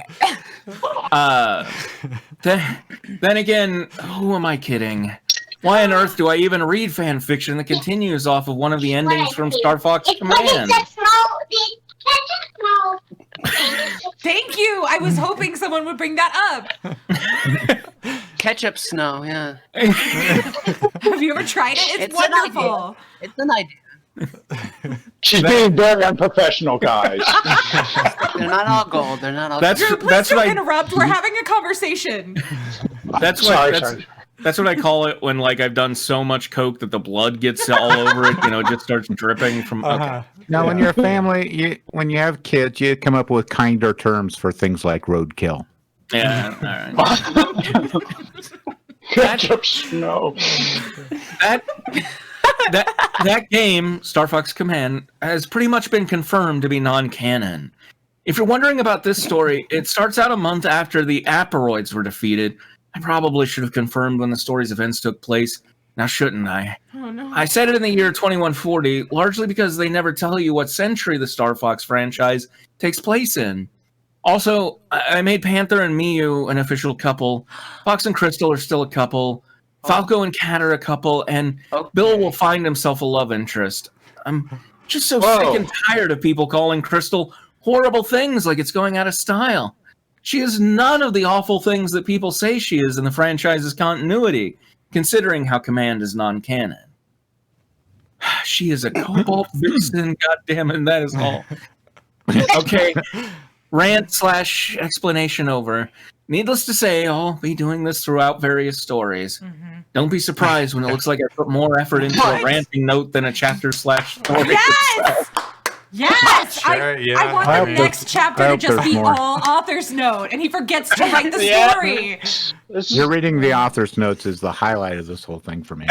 Then again, who am I kidding? Why on earth do I even read fan fiction that continues off of one of the endings from Star Fox Command? Thank you. I was hoping someone would bring that up. Ketchup snow, yeah. Have you ever tried it? It's wonderful. It's an idea. She's being very unprofessional, guys. They're not all gold. They're not all Drew, please don't interrupt. We're having a conversation. That's what I call it when, like, I've done so much coke that the blood gets all over it. You know, it just starts dripping from. Okay. Now, when you're a family, when you have kids, you come up with kinder terms for things like roadkill. Yeah. All right. Ketchup snow. That game, Star Fox Command, has pretty much been confirmed to be non-canon. If you're wondering about this story, it starts out a month after the Aperoids were defeated. I probably should have confirmed when the story's events took place. Now, shouldn't I? Oh, no. I said it in the year 2140, largely because they never tell you what century the Star Fox franchise takes place in. Also, I made Panther and Miyu an official couple. Fox and Crystal are still a couple. Falco and Cat are a couple, and Bill will find himself a love interest. I'm just so sick and tired of people calling Crystal horrible things like it's going out of style. She is none of the awful things that people say she is in the franchise's continuity, considering how Command is non-canon. She is a Cobalt Vixen, goddammit, that is all. Okay, rant/explanation over. Needless to say, I'll be doing this throughout various stories. Mm-hmm. Don't be surprised when it looks like I put more effort into a ranting note than a chapter/story. Yes! Yes! Sure, I want the next chapter to just be all author's note, and he forgets to write the story. You're reading the author's notes is the highlight of this whole thing for me.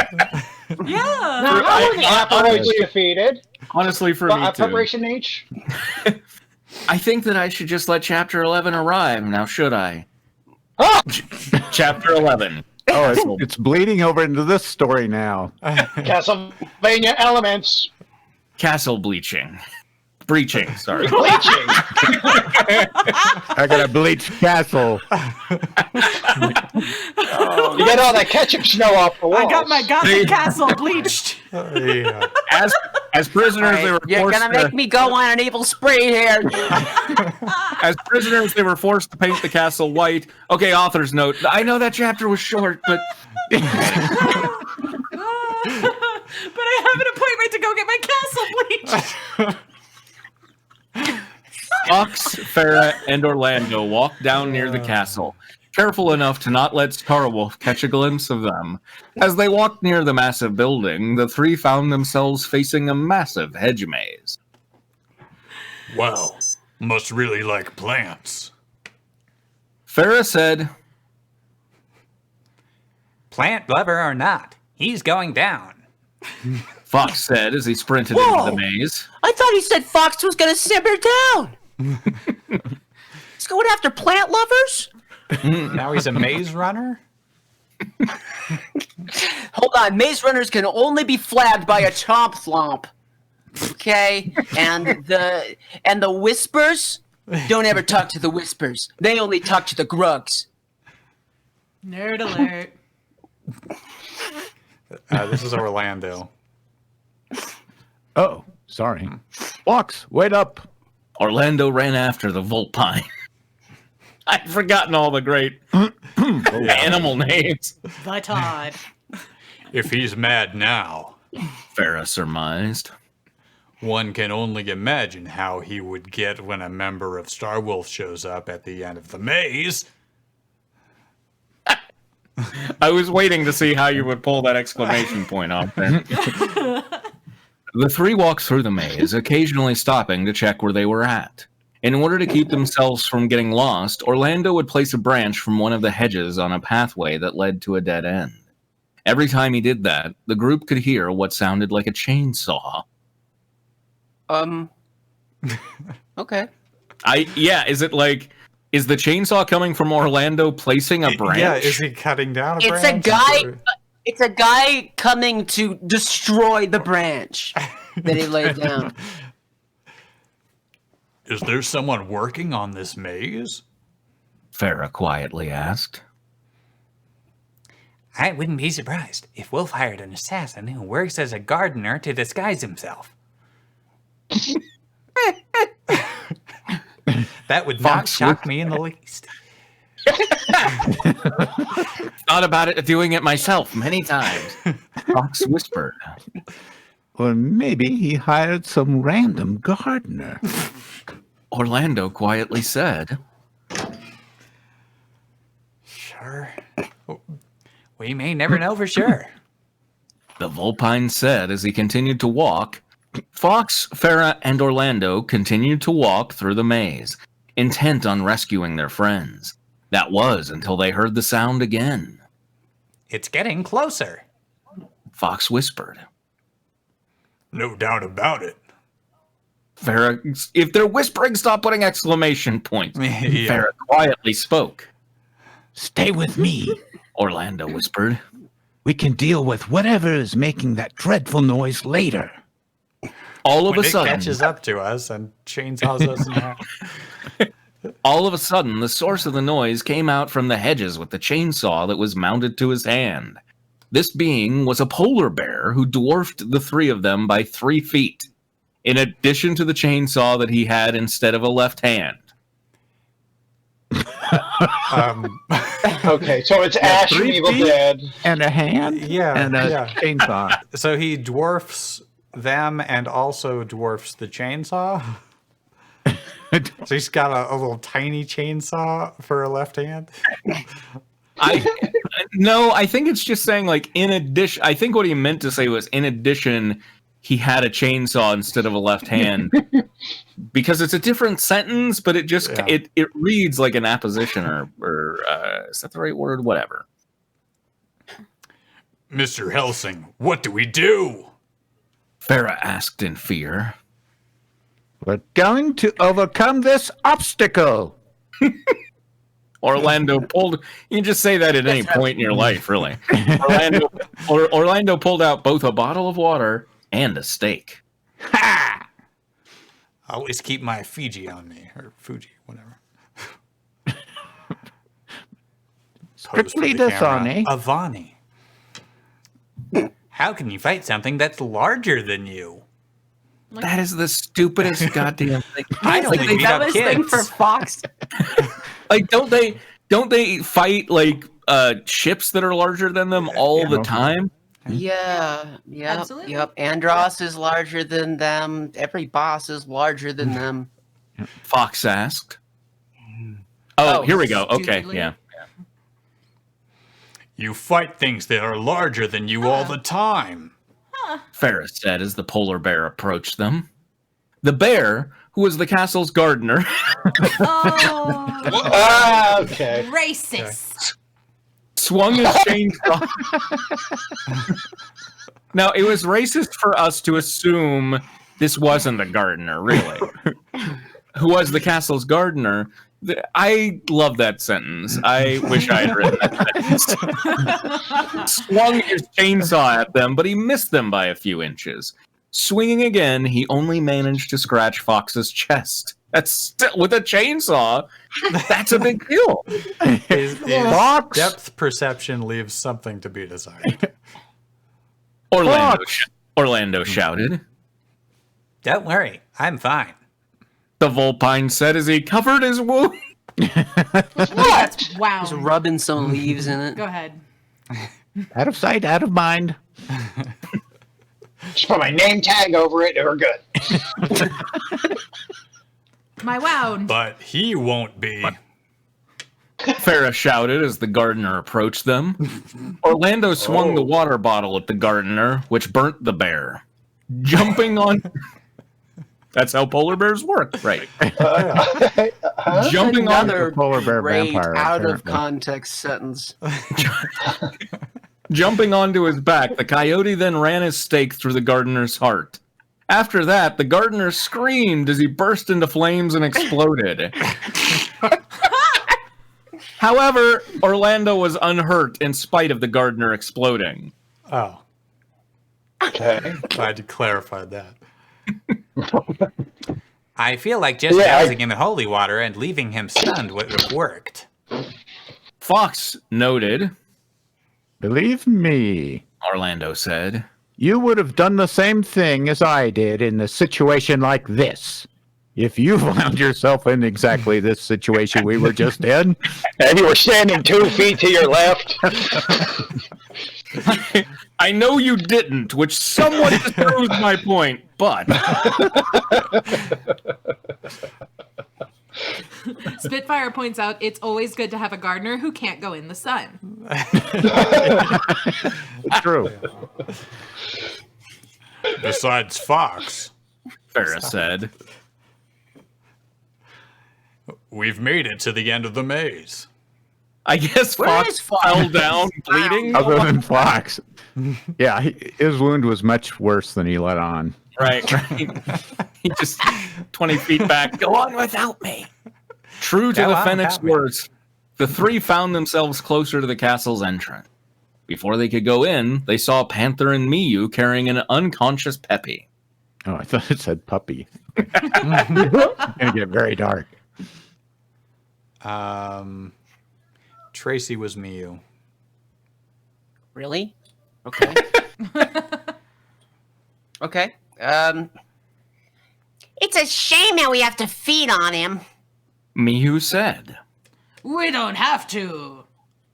Yeah. Now, how were the Aperoids defeated? Honestly, for me too. Preparation H? I think that I should just let Chapter 11 arrive. Now, should I? Chapter 11. Oh, it's bleeding over into this story now. Castlevania elements. Castle bleaching. Breaching, sorry. Bleaching. I got a bleached castle. You get all that ketchup snow off the walls. I got my Gotham Castle bleached. Yeah. As prisoners, they were You're forced gonna to, make me go on an evil spree here. as prisoners, they were forced to paint the castle white. Okay, author's note. I know that chapter was short, but But I have an appointment to go get my castle bleached. Fox, Farah, and Orlando walked down near the castle, careful enough to not let Starwolf catch a glimpse of them. As they walked near the massive building, the three found themselves facing a massive hedge maze. Wow. Must really like plants. Farah said, Plant lover or not, he's going down. Fox said as he sprinted into the maze. I thought he said Fox was gonna simmer down. He's going after plant lovers? Now he's a maze runner? Hold on, maze runners can only be flagged by a chomp thwomp. Okay? And the whispers? Don't ever talk to the whispers. They only talk to the grugs. Nerd alert. This is Orlando. Oh, sorry. Fox, wait up. Orlando ran after the Vulpine. I'd forgotten all the great animal names. The Todd. If he's mad now, Farah surmised. one can only imagine how he would get when a member of Starwolf shows up at the end of the maze. I was waiting to see how you would pull that exclamation point off there. The three walked through the maze, occasionally stopping to check where they were at. In order to keep themselves from getting lost, Orlando would place a branch from one of the hedges on a pathway that led to a dead end. Every time he did that, the group could hear what sounded like a chainsaw. Okay. Is the chainsaw coming from Orlando placing a branch? Yeah, is he cutting down a branch? It's a guy coming to destroy the branch that he laid down. Is there someone working on this maze? Farah quietly asked. I wouldn't be surprised if Wolf hired an assassin who works as a gardener to disguise himself. That would not shock me in the least. Thought about it, doing it myself many times. Fox whispered. Or maybe he hired some random gardener. Orlando quietly said. Sure. We may never know for sure. The Vulpine said as he continued to walk. Fox, Farah, and Orlando continued to walk through the maze, intent on rescuing their friends. That was until they heard the sound again. It's getting closer. Fox whispered. No doubt about it. Farah, if they're whispering, stop putting exclamation points. Yeah. Farah quietly spoke. Stay with me. Orlando whispered. We can deal with whatever is making that dreadful noise later. All of When a it sudden, catches up to us and chainsaws us in half. all of a sudden, the source of the noise came out from the hedges with the chainsaw that was mounted to his hand. This being was a polar bear who dwarfed the three of them by 3 feet, in addition to the chainsaw that he had instead of a left hand. Okay, so it's Ash from 3 Evil feet? Dead. And a hand? Yeah, And a yeah. chainsaw. So he dwarfs them and also dwarfs the chainsaw. So he's got a little tiny chainsaw for a left hand. No, I think it's just saying like in addition. I think what he meant to say was in addition, he had a chainsaw instead of a left hand, because it's a different sentence, but it just it reads like an apposition or is that the right word? Whatever. Mr. Helsing, what do we do? Farah asked in fear. We're going to overcome this obstacle. Orlando pulled. You can just say that at any point in your life, really. Orlando pulled out both a bottle of water and a steak. I always keep my Fiji on me, or Fuji, whatever. Strictly Dasani. Avani. How can you fight something that's larger than you? That is the stupidest goddamn thing. I don't think that was thing for Fox. Like, don't they fight like ships that are larger than them all the time? Yeah, yep, Absolutely. yep. Andros is larger than them. Every boss is larger than them. Fox asked. Oh, here we go. Okay, stupidly. yeah. You fight things that are larger than you all the time. Ferris said as the polar bear approached them. The bear, who was the castle's gardener, Oh, Okay. racist. swung his chainsaw. Now, it was racist for us to assume this wasn't the gardener, really. Who was the castle's gardener. I love that sentence. I wish I had written that sentence. Swung his chainsaw at them, but he missed them by a few inches. Swinging again, he only managed to scratch Fox's chest. That's still, with a chainsaw, that's a big deal. His Fox. depth perception leaves something to be desired. Orlando shouted. Don't worry, I'm fine. The Vulpine said as he covered his wound. What? Wow. Just rubbing some leaves in it. Go ahead. Out of sight, out of mind. Just put my name tag over it and we're good. My wound. But he won't be. Farrah shouted as the gardener approached them. Orlando swung the water bottle at the gardener, which burnt the bear. Jumping on... That's how polar bears work, right? Jumping on Another polar bear great vampire, out of apparently. context sentence. Jumping onto his back, the coyote then ran his stake through the gardener's heart. After that, the gardener screamed as he burst into flames and exploded. However, Orlando was unhurt in spite of the gardener exploding. Oh, Okay. glad you clarified that. I feel like just Yeah, dousing him in holy water and leaving him stunned would have worked. Fox noted, Believe me, Orlando said. you would have done the same thing as I did in a situation like this. If you found yourself in exactly this situation we were just in, And you were standing 2 feet to your left. I know you didn't, which somewhat disproves my point, but Spitfire points out it's always good to have a gardener who can't go in the sun. true. Besides Fox, Farrah said. we've made it to the end of the maze. I guess Where Fox is Fox? fell down bleeding. Other than Fox. Yeah, his wound was much worse than he let on. Right. He just 20 feet back. Go on without me. True to Go the on Fennec's without me. words, the three found themselves closer to the castle's entrance. Before they could go in, they saw Panther and Miyu carrying an unconscious Peppy. Oh, I thought it said puppy. It's gonna get very dark. Tracy was Miyu. Really? Okay. Okay. It's a shame that we have to feed on him. Miyu said. We don't have to.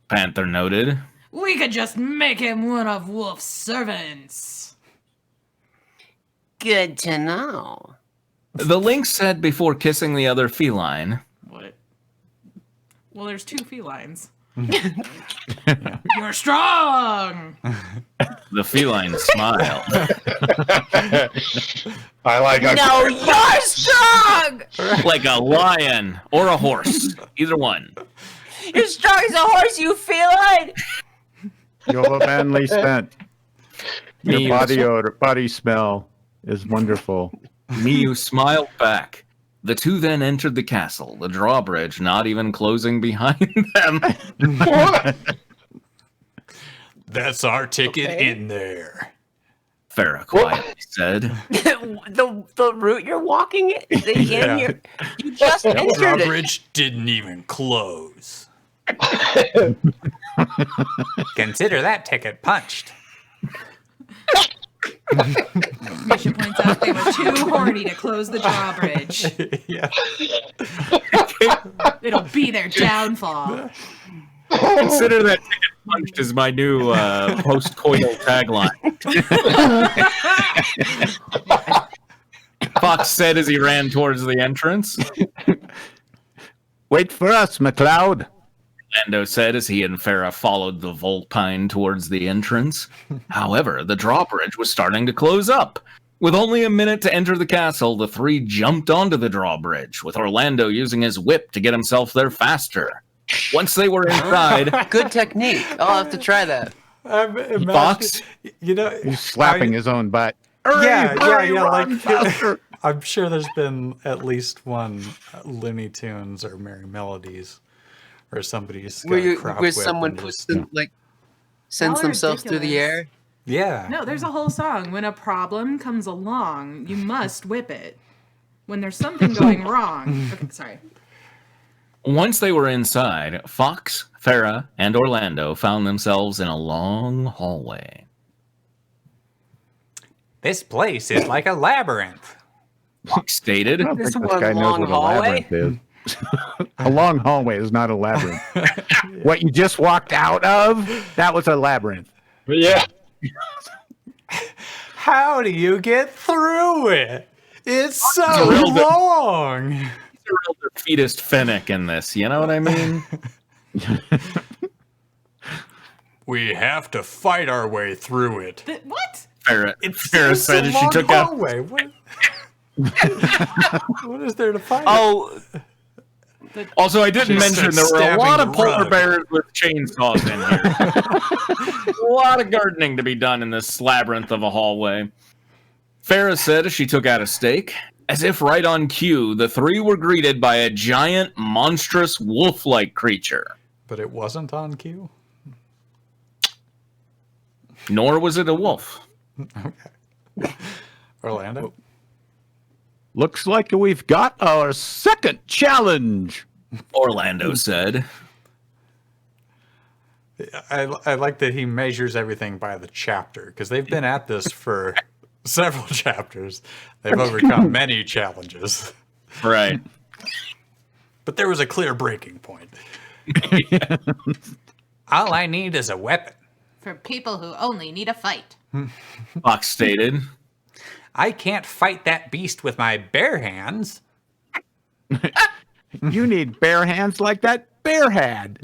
Panther noted. We could just make him one of Wolf's servants. Good to know. The lynx said before kissing the other feline. What? Well, there's 2 felines. You're strong. The feline smiled. I like a No, you're strong! Like a lion or a horse. Either one. You're strong as a horse, you feline! You're a manly scent. Your Miyu body odor, body smell is wonderful. Miyu smiled back. The two then entered the castle, the drawbridge not even closing behind them. That's our ticket in there. Farrah quietly said. the route you're walking in, you just The entered it. drawbridge didn't even close. Consider that ticket punched. Misha points out they were too horny to close the drawbridge. Yeah. It'll be their downfall. Consider that ticket punched as my new post-coital tagline. Fox said as he ran towards the entrance. Wait for us, McLeod. Lando said as he and Farrah followed the Volpine towards the entrance. However, the drawbridge was starting to close up. With only a minute to enter the castle, the three jumped onto the drawbridge, with Orlando using his whip to get himself there faster. Once they were inside... Good technique. I'll have to try that. Fox? You know, He's slapping his own butt. Yeah, Hurry, like faster. I'm sure there's been at least one Looney Tunes or Merry Melodies where somebody's got a crop Where whip someone and puts just, them sends Y'all are themselves through the air. yeah. No, there's a whole song. When a problem comes along, you must whip it. When there's something going wrong. Okay, sorry. Once they were inside, Fox, Farrah, and Orlando found themselves in a long hallway. This place is like a labyrinth. Fox stated. I don't This think this one guy knows long what a hallway? labyrinth is. A long hallway is not a labyrinth. What you just walked out of, that was a labyrinth. Yeah. How do you get through it? It's so Thrilled it. long. The fetus Fennec in this, you know what I mean? We have to fight our way through it. What? Farrah said as she long took out. hallway. What? What is there to fight? Oh, Also, I didn't She mention starts there were a stabbing lot the of polar rug. bears with chainsaws in here. A lot of gardening to be done in this labyrinth of a hallway. Farrah said as she took out a stake. As if right on cue, the three were greeted by a giant, monstrous, wolf-like creature. But it wasn't on cue. Nor was it a wolf. Orlando. Looks like we've got our second challenge. Orlando said. I like that he measures everything by the chapter because they've been at this for several chapters. They've overcome many challenges, Right. but there was a clear breaking point. All I need is a weapon. For people who only need a fight. Fox stated. I can't fight that beast with my bare hands. You need bare hands like that bear had.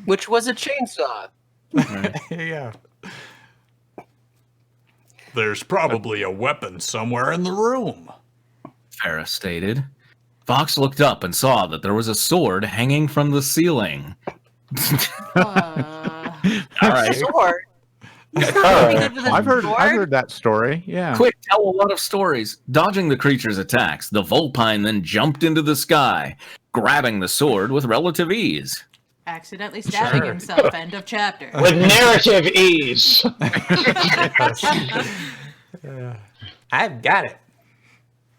which was a chainsaw. Yeah. There's probably a weapon somewhere in the room. Farrah stated. Fox looked up and saw that there was a sword hanging from the ceiling. All right. Sword. I've heard that story. Yeah. Quick, tell a lot of stories. Dodging the creature's attacks, the Volpine then jumped into the sky, grabbing the sword with relative ease. Accidentally stabbing himself. End of chapter. With narrative ease. I've got it.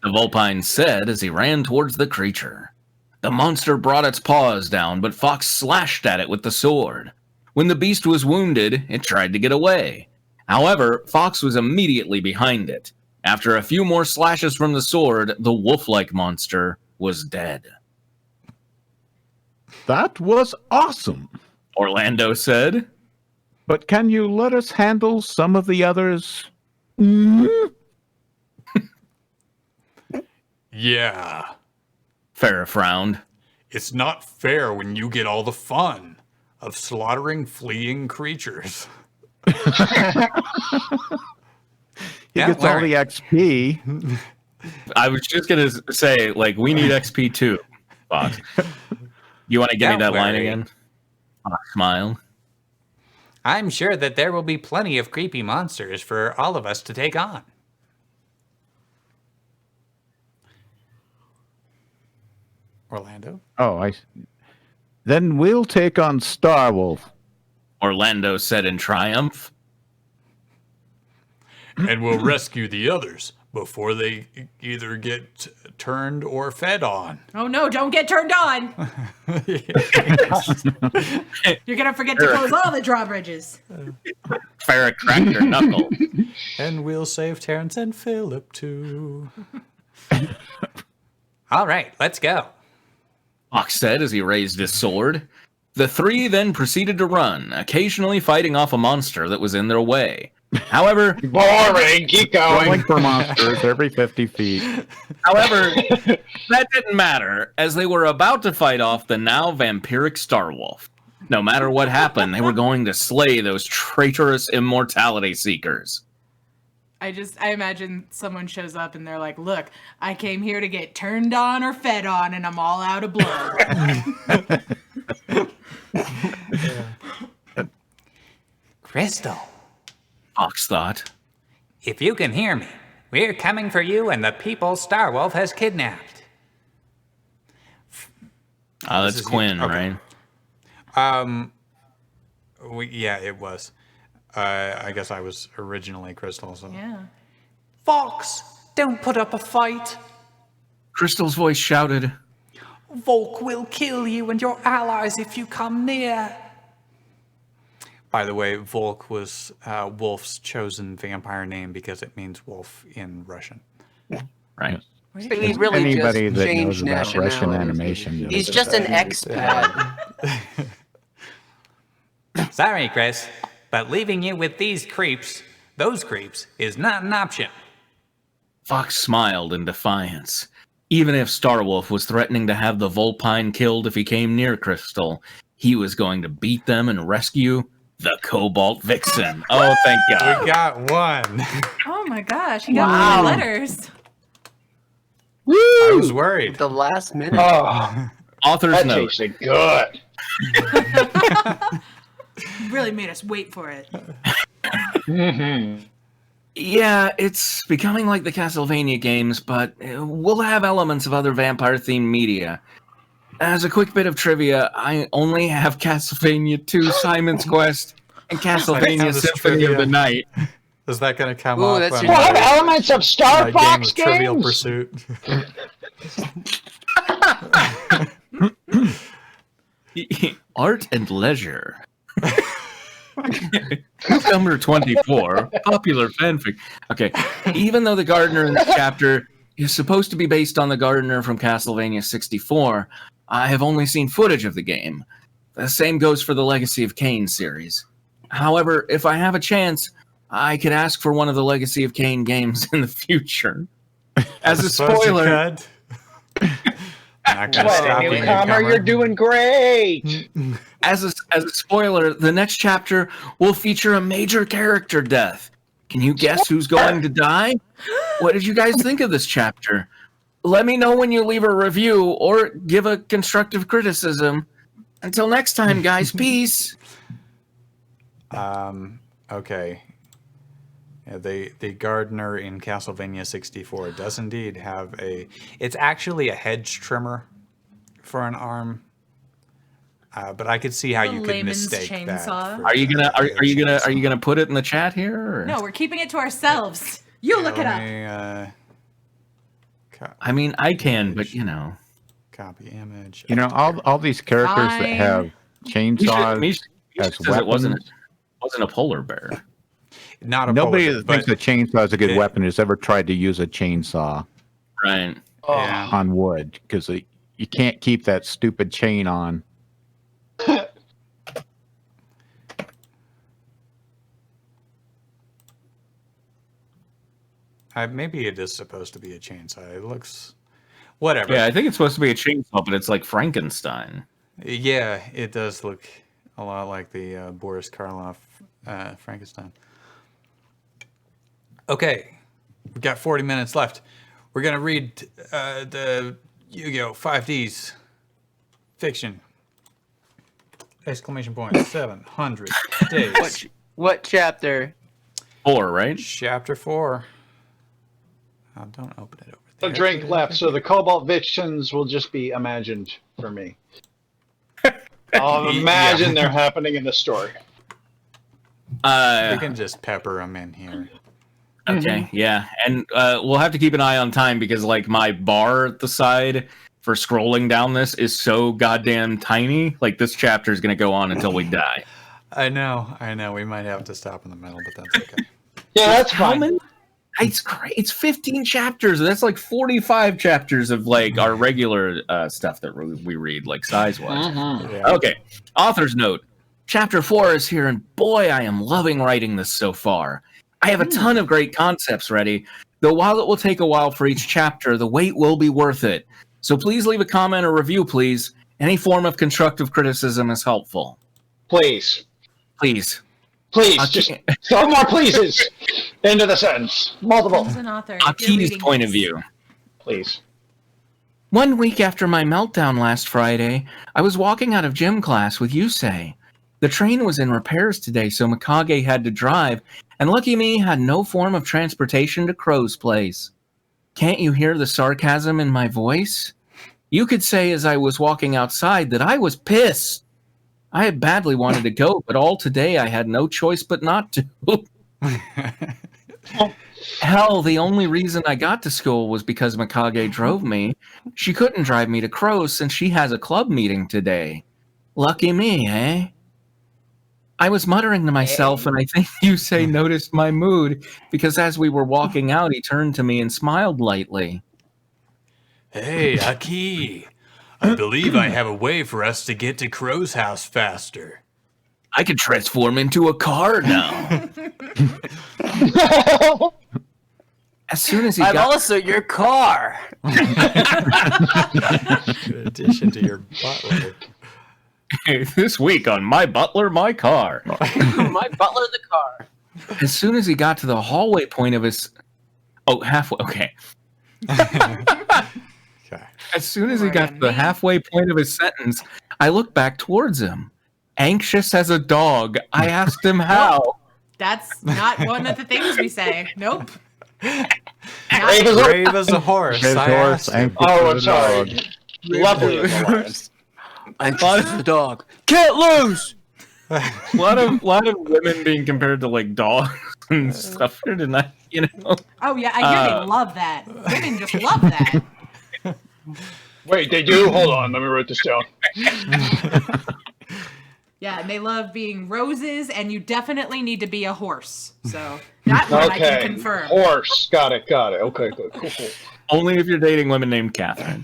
The Volpine said as he ran towards the creature. The monster brought its paws down, but Fox slashed at it with the sword. When the beast was wounded, it tried to get away. However, Fox was immediately behind it. After a few more slashes from the sword, the wolf-like monster was dead. That was awesome. Orlando said. But can you let us handle some of the others? Yeah. Farrah frowned. It's not fair when you get all the fun of slaughtering fleeing creatures. He Yeah, gets all Larry. the XP. I was just going to say, like, we need XP too, Fox. You want to give me Don't that line worry. again? Fox smiled. I'm sure that there will be plenty of creepy monsters for all of us to take on. Orlando. Oh, then we'll take on Starwolf. Orlando said in triumph. And we'll rescue the others before they either get turned or fed on. Oh no, don't get turned on. You're going to forget to close all the drawbridges. Farrah cracked her knuckle. And we'll save Terrence and Philip too. All right, let's go. Fox said as he raised his sword. The three then proceeded to run, occasionally fighting off a monster that was in their way. However, Boring. Keep Going going. for monsters every 50 feet. However, that didn't matter, as they were about to fight off the now vampiric Starwolf. No matter what happened, they were going to slay those traitorous immortality seekers. I imagine someone shows up and they're like, look, I came here to get turned on or fed on and I'm all out of blood. Crystal, Fox thought. if you can hear me, we're coming for you and the people Starwolf has kidnapped. That's Quinn, okay. right? Yeah, it was. I guess I was originally Crystal. So. Yeah. Fox, don't put up a fight. Crystal's voice shouted. Volk will kill you and your allies if you come near. By the way, Volk was Wolf's chosen vampire name because it means wolf in Russian. Right. He really Anybody just that changed knows about Russian nationalities. animation knows He's that. just an expat. Sorry, Chris, but leaving you with those creeps, is not an option. Fox smiled in defiance. Even if Starwolf was threatening to have the Vulpine killed if he came near Crystal, he was going to beat them and rescue the Cobalt Vixen. Oh, thank God. We got one. Oh my gosh, he got more letters. I was worried. The last minute. Oh, Author's that note. tasted good. Really made us wait for it. Yeah, it's becoming like the Castlevania games, but we'll have elements of other vampire-themed media. As a quick bit of trivia, I only have Castlevania 2 Simon's Quest and Castlevania That sounds Symphony of the trivia. Night. Is that going to come Ooh, up? that's on your- We'll have my elements of Star game Fox of Trivial games. Pursuit? Art and leisure. Number 24, popular fanfic. Okay, even though the gardener in this chapter is supposed to be based on the gardener from Castlevania 64, I have only seen footage of the game. The same goes for the Legacy of Kain series. However, if I have a chance, I could ask for one of the Legacy of Kain games in the future. As a Suppose you spoiler, could. Not gonna Well, stop you, newcomer, you're doing great. as a spoiler, the next chapter will feature a major character death. Can you guess who's going to die? What did you guys think of this chapter? Let me know when you leave a review or give a constructive criticism. Until next time, guys, peace. Okay. Yeah, the gardener in Castlevania 64 does indeed have it's actually a hedge trimmer for an arm. But I could see how The you could layman's mistake chainsaw. that. for Are you gonna chainsaw. are you gonna put it in the chat here? Or? No, we're keeping it to ourselves. You look it up. I mean, I can, but you know. Copy image. You know, all these characters that Fine. have chainsaws Misha as says it wasn't weapons. a polar bear. Not a Nobody polar, that thinks a chainsaw is a good weapon has ever tried to use a chainsaw Right. Yeah. on wood because you can't keep that stupid chain on. Maybe it is supposed to be a chainsaw. It looks whatever. Yeah, I think it's supposed to be a chainsaw, but it's like Frankenstein. Yeah, it does look a lot like the Boris Karloff Frankenstein. Okay, we've got 40 minutes left. We're going to read the Yu-Gi-Oh! 5Ds fiction. Exclamation point. 700 days. What chapter? 4, right? Chapter 4. Oh, don't open it over a drink left, so the Cobalt Vixens will just be imagined for me. I'll imagine they're happening in the story. We can just pepper them in here. Okay, yeah, and we'll have to keep an eye on time because like my bar at the side for scrolling down this is so goddamn tiny. Like this chapter is going to go on until we die. I know. We might have to stop in the middle, but that's okay. Yeah, that's How fine. many? It's great. It's 15 chapters. That's like 45 chapters of like our regular stuff that we read, like size-wise. Yeah. Okay. Author's note. Chapter 4 is here, and boy, I am loving writing this so far. I have a ton of great concepts ready, though while it will take a while for each chapter, the wait will be worth it. So please leave a comment or review, please. Any form of constructive criticism is helpful. Please. Please. Please, just throw more pleases into the sentence. Multiple. As an author, if you're Aki's reading point of this- view. Please. 1 week after my meltdown last Friday, I was walking out of gym class with Yusei. The train was in repairs today, so Mikage had to drive, and lucky me had no form of transportation to Crow's place. Can't you hear the sarcasm in my voice? You could say as I was walking outside that I was pissed. I had badly wanted to go, but all today I had no choice but not to. Hell, the only reason I got to school was because Mikage drove me. She couldn't drive me to Crow's since she has a club meeting today. Lucky me, eh? I was muttering to myself, and I think Yusei noticed my mood, because as we were walking out, he turned to me and smiled lightly. Hey, Aki. I believe I have a way for us to get to Crow's house faster. I can transform into a car now. As soon as he I'm got... also your car. In addition to your butler. This week on My Butler, My Car. My butler, the car. As soon as he got to the hallway point of his... Oh, halfway. Okay. Okay. As soon as he got to the halfway point of his sentence, I looked back towards him. Anxious as a dog, I asked him how. That's not one of the things we say. Nope. Brave as a horse. His I horse, asked him. anxious Oh, as I'm a sorry. dog. Lovely as a lion. Anxious as a dog. Can't lose. A lot of women being compared to like dogs and stuff tonight, you know. Oh yeah, I hear they love that. Women just love that. Wait, they do? Hold on, let me write this down. Yeah, and they love being roses, and you definitely need to be a horse. So that one I can Okay. confirm. Horse. Got it. Okay, good. Cool. Only if you're dating women named Catherine.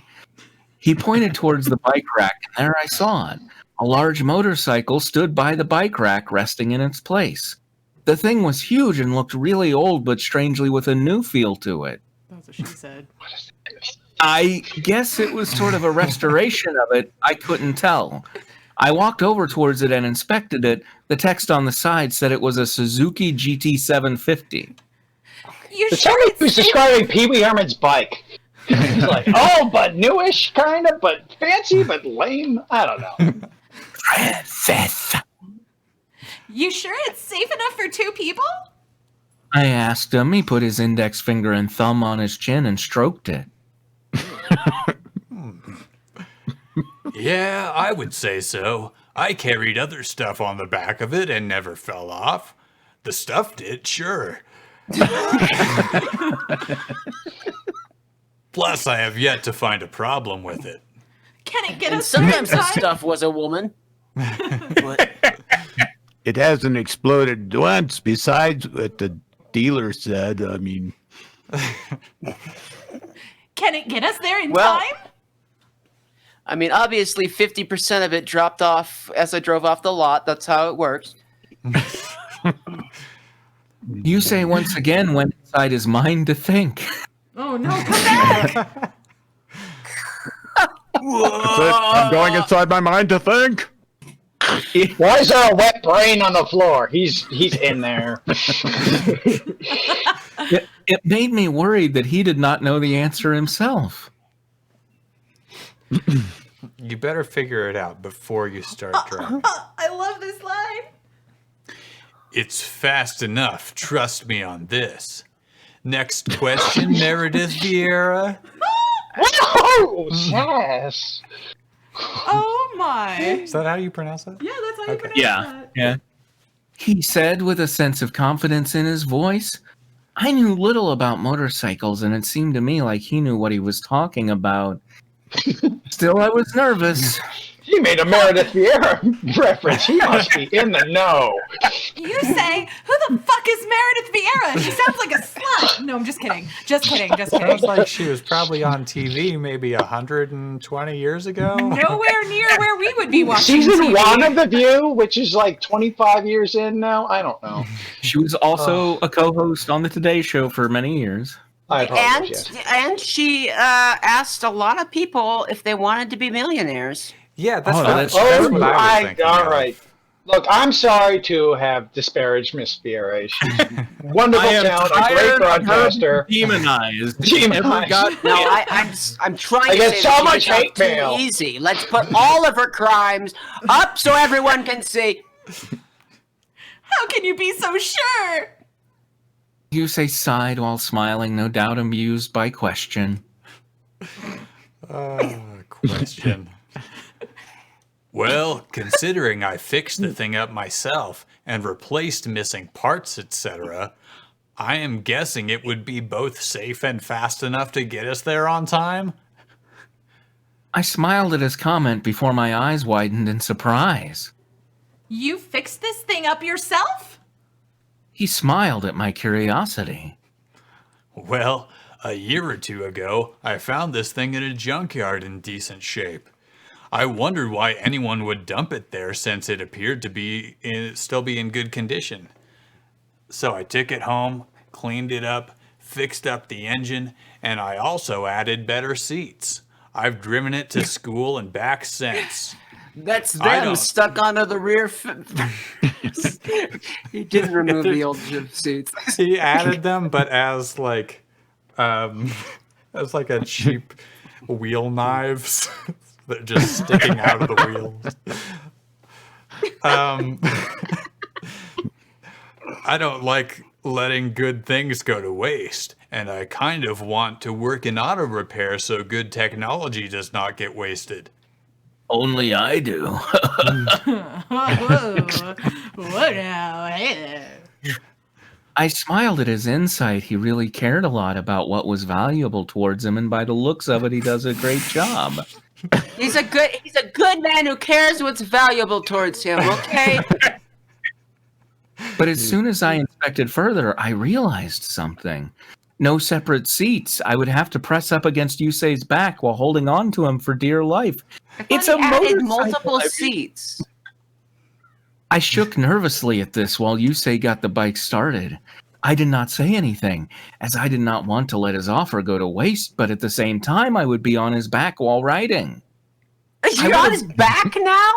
He pointed towards the bike rack, and there I saw it. A large motorcycle stood by the bike rack, resting in its place. The thing was huge and looked really old, but strangely with a new feel to it. That's what she said. I guess it was sort of a restoration of it. I couldn't tell. I walked over towards it and inspected it. The text on the side said it was a Suzuki GT750. You It sure sounded like he was it's safe? describing Pee Wee Herman's bike. He's like, oh, but newish, kind of, but fancy, but lame. I don't know. Princess. You sure it's safe enough for two people? I asked him. He put his index finger and thumb on his chin and stroked it. Yeah, I would say so. I carried other stuff on the back of it and never fell off. The stuff did, sure. Plus, I have yet to find a problem with it. Can it get And us there in sometimes the time? stuff was a woman. But It hasn't exploded once, besides what the dealer said. I mean, Can it get us there in Well- time? I mean, obviously, 50% of it dropped off as I drove off the lot. That's how it works. Yusei once again went inside his mind to think. Oh no, come back! that's it. I'm going inside my mind to think. Why is there a wet brain on the floor? He's in there. It made me worried that he did not know the answer himself. You better figure it out before you start driving. I love this line. It's fast enough, trust me on this. Next question, Meredith Vieira. Whoa! Yes. Oh my. Is that how you pronounce that? Yeah, that's how you pronounce Yeah, that. yeah. He said with a sense of confidence in his voice. I knew little about motorcycles, and it seemed to me like he knew what he was talking about. Still, I was nervous. He made a Meredith Vieira reference. He must be in the know. You say, who the fuck is Meredith Vieira? She sounds like a slut. No, I'm just kidding. Just kidding. Sounds like she was probably on TV maybe 120 years ago. Nowhere near where we would be watching Season TV. 1 of The View, which is like 25 years in now. I don't know. She was also a co-host on the Today Show for many years. I apologize. And she asked a lot of people if they wanted to be millionaires. Yeah, that's Oh, what, that's- that's what I was thinking. all of. right. Look, I'm sorry to have disparaged Miss Vieira. She's a wonderful I am talent, a great tired of her broadcaster. Demonized. Demonized. No, I'm trying I to get say so that much she was hate too mail. easy. Let's put all of her crimes up so everyone can see. How can you be so sure? Yusei sighed while smiling, no doubt amused by question. Question. Well, considering I fixed the thing up myself and replaced missing parts, etc., I am guessing it would be both safe and fast enough to get us there on time? I smiled at his comment before my eyes widened in surprise. You fixed this thing up yourself? He smiled at my curiosity. Well, a year or two ago, I found this thing in a junkyard in decent shape. I wondered why anyone would dump it there since it appeared to still be in good condition. So I took it home, cleaned it up, fixed up the engine, and I also added better seats. I've driven it to school and back since. That's I them don't- stuck onto the rear. He didn't remove the old gym seats. He added them, but as like a cheap wheel knives. They're just sticking out of the wheels. I don't like letting good things go to waste, and I kind of want to work in auto repair so good technology does not get wasted. Only I do. What now? I smiled at his insight. He really cared a lot about what was valuable towards him, and by the looks of it, he does a great job. He's a good man who cares what's valuable towards him, okay? But as soon as I inspected further, I realized something. No separate seats. I would have to press up against Yusei's back while holding on to him for dear life. It's a He added motorcycle. multiple seats. I shook nervously at this while Yusei got the bike started. I did not say anything, as I did not want to let his offer go to waste, but at the same time I would be on his back while riding. Is he on his back now?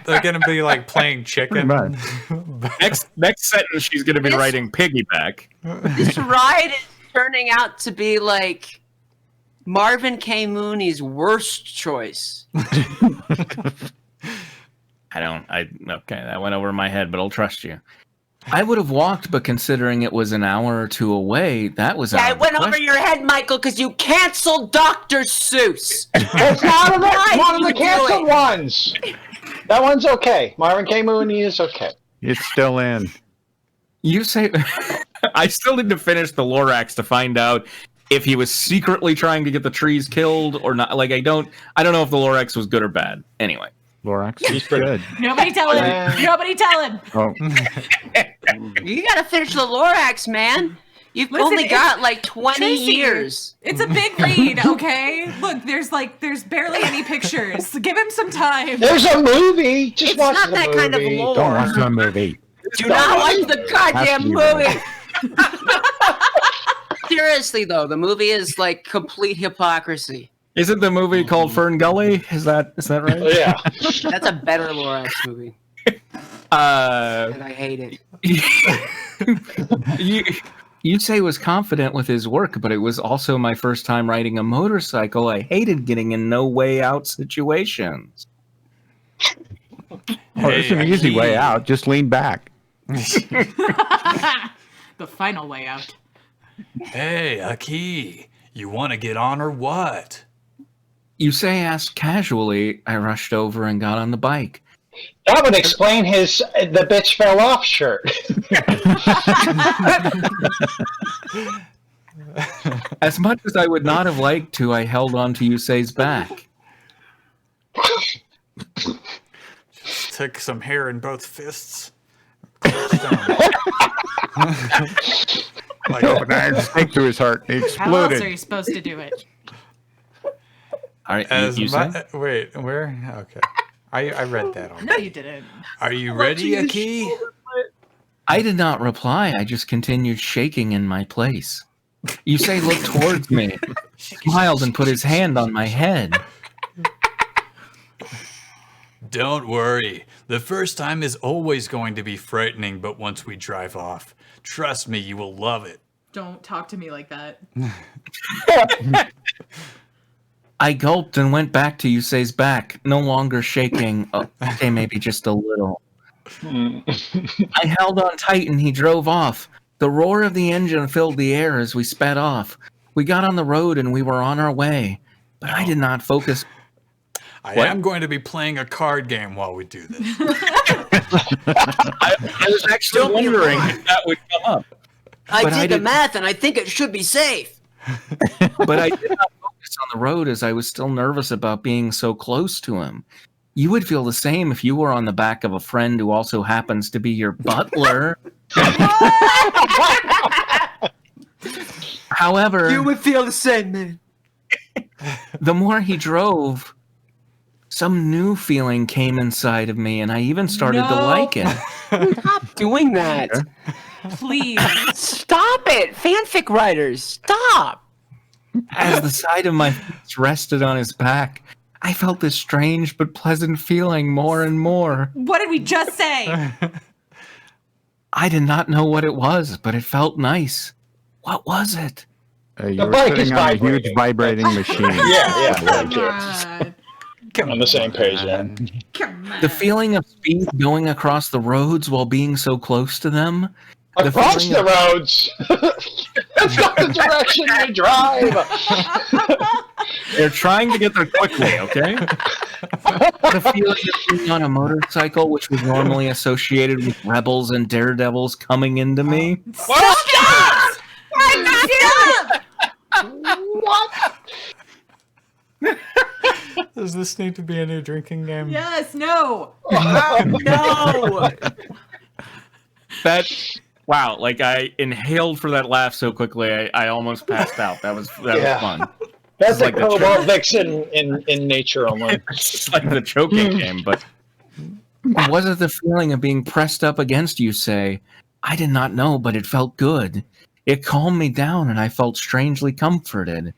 They're gonna be like playing chicken. Next sentence, she's going to be riding piggyback. This ride is turning out to be like Marvin K. Mooney's worst choice. Okay, that went over my head, but I'll trust you. I would have walked, but considering it was an hour or two away, that was Yeah, it went over your head, Michael, because you canceled Dr. Seuss. It's not one of the you do canceled it? ones. That one's okay. Marvin K. Mooney is okay. It's still in. You say I still need to finish the Lorax to find out if he was secretly trying to get the trees killed or not. Like I don't know if the Lorax was good or bad. Anyway. Lorax, he's good. Nobody tell him. Nobody tell him. Oh, You gotta finish the Lorax, man. You've Listen, only got like 20 Tracy, years. It's a big read, okay? Look, there's barely any pictures. Give him some time. There's a movie. Just It's watch not the that movie. kind of lore. don't watch the movie. Do not watch the goddamn Has movie. Seriously, though, the movie is like complete hypocrisy. Isn't the movie called Fern Gully? Is that right? Yeah. That's a better Lorax movie. And I hate it. Yusei was confident with his work, but it was also my first time riding a motorcycle. I hated getting in no way out situations. Oh, there's an easy way out. Just lean back. The final way out. Hey, Aki, you want to get on or what? Yusei asked casually. I rushed over and got on the bike. That would explain his "the bitch fell off" shirt. As much as I would not have liked to, I held on to Yusei's back. Took some hair in both fists. Like open iron stake through his heart. He How else exploded. are you supposed to do it? All right, As Yusei? wait, where? Okay. I read that on. No, you didn't. Are you ready, Aki? I did not reply. I just continued shaking in my place. Yusei looked towards me, smiled, and put his hand on my head. Don't worry. The first time is always going to be frightening, but once we drive off, trust me, you will love it. Don't talk to me like that. I gulped and went back to Yusei's back, no longer shaking. Oh, okay, maybe just a little. I held on tight and he drove off. The roar of the engine filled the air as we sped off. We got on the road and we were on our way, but I did not focus. I What? am going to be playing a card game while we do this. I was actually wondering if that would come up. I But did I the didn't- math, and I think it should be safe. But I did not focus on the road as I was still nervous about being so close to him. You would feel the same if you were on the back of a friend who also happens to be your butler. However, You would feel the same, man. the more he drove, some new feeling came inside of me, and I even started to No. like it. Stop doing that. Please. Stop it, fanfic writers. Stop. As the side of my face rested on his back, I felt this strange but pleasant feeling more and more. What did we just say? I did not know what it was, but it felt nice. What was it? You The were bike is sitting on a huge vibrating. vibrating machine. Yeah, Come yeah. on. On the same page, man. Come on. The feeling of speed going across the roads while being so close to them. The Across feeling the of- roads. That's not the direction you drive. They're trying to get there quickly, okay? The feeling of being on a motorcycle, which was normally associated with rebels and daredevils coming into me. Stop it! Stop! Does this need to be a new drinking game? Yes, no. No. That, wow, like I inhaled for that laugh so quickly, I almost passed out. That was Yeah. fun. That's like the the Cobalt Vixen in nature only. It's just like the choking game, but was it the feeling of being pressed up against you, say? I did not know, but it felt good. It calmed me down and I felt strangely comforted.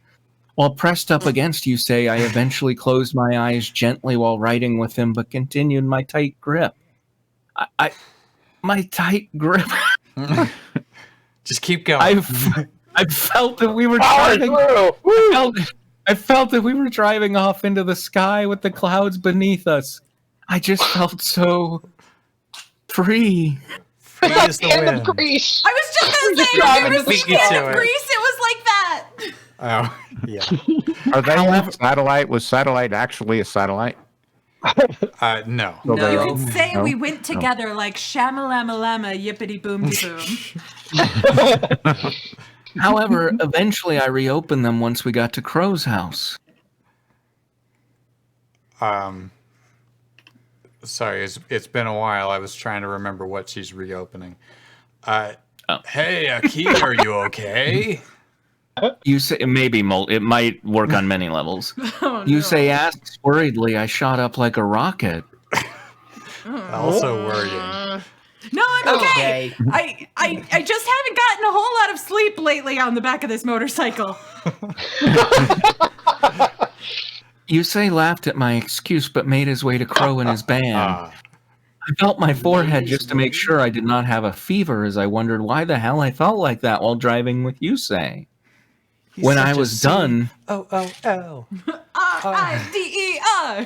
While pressed up against you, say, I eventually closed my eyes gently while writing with him, but continued my tight grip. My tight grip. Just keep going. I felt that we were Power driving. through. I felt that we were driving off into the sky with the clouds beneath us. I just felt so free. Free as the End of wind. Greece. I was just gonna say, driving have you ever to seen beat End to of it. Greece? It was like that. Oh, yeah. Are they on satellite? Was satellite actually a satellite? No. So they You are- could say No? we went together like shamalama yippity boomty boom. However, eventually I reopened them once we got to Crow's house. Sorry, it's been a while. I was trying to remember what she's reopening. Hey, Aki, are you okay? You say maybe it might work on many levels. Oh, You no. say asks worriedly. I shot up like a rocket. Also worrying. No, I'm okay. Okay. I just haven't gotten a whole lot of sleep lately on the back of this motorcycle. You say laughed at my excuse, but made his way to Crow and his band. Ah, I felt my forehead just to make sure I did not have a fever, as I wondered why the hell I felt like that while driving with Yusei. When I was done, R-I-D-E-R.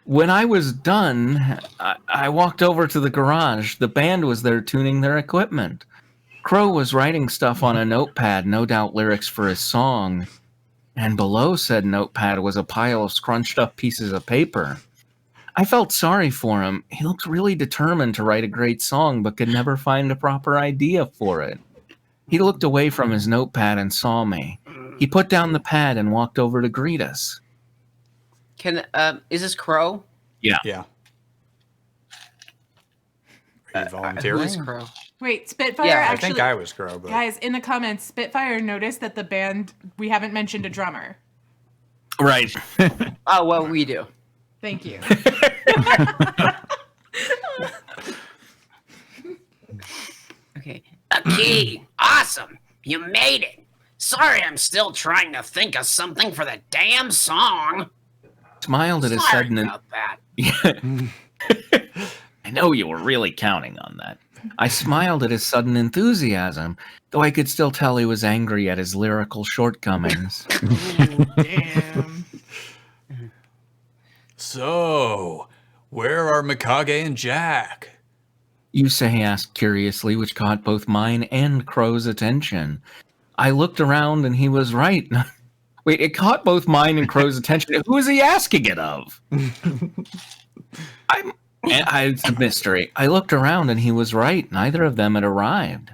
when I was done, I walked over to the garage. The band was there tuning their equipment. Crow was writing stuff on a notepad, no doubt lyrics for his song, and below said notepad was a pile of scrunched up pieces of paper. I felt sorry for him. He looked really determined to write a great song, but could never find a proper idea for it. He looked away from his notepad and saw me. He put down the pad and walked over to greet us. Is this Crow? Yeah. Yeah. Are you volunteering? Who's Crow? Wait, Spitfire Yeah, I actually. think I was Crow, but Guys, in the comments, Spitfire noticed that the band, we haven't mentioned a drummer. Right. Oh, well, we do. Thank you. Okay. A key. Awesome. You made it. Sorry, I'm still trying to think of something for the damn song. Smiled at his Sorry sudden. about that. I know you were really counting on that. I smiled at his sudden enthusiasm, though I could still tell he was angry at his lyrical shortcomings. damn. So, where are Mikage and Jack? Yusei asked curiously, which caught both mine and Crow's attention. I looked around and he was right. Wait, it caught both mine and Crow's attention. Who is he asking it of? It's a mystery. I looked around and he was right. Neither of them had arrived.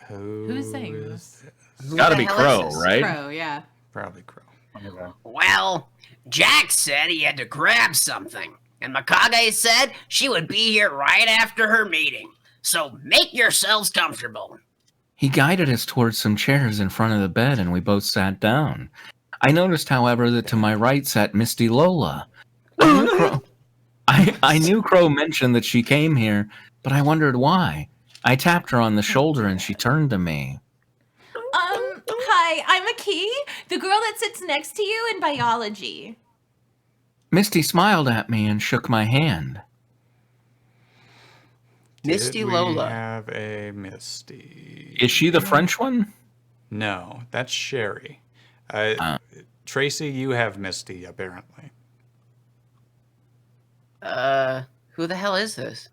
Who's saying this? It's gotta be the hell Crow, is this? right? Crow, yeah. Probably Crow. Well, Jack said he had to grab something, and Mikage said she would be here right after her meeting. So make yourselves comfortable. He guided us towards some chairs in front of the bed and we both sat down. I noticed, however, that to my right sat Misty Lola. I knew Crow mentioned that she came here, but I wondered why. I tapped her on the shoulder and she turned to me. Hi, I'm Aki, the girl that sits next to you in biology. Misty smiled at me and shook my hand. Misty Did we Lola. have a Misty? Is she the French one? No, that's Sherry. Tracy, you have Misty, apparently. Who the hell is this?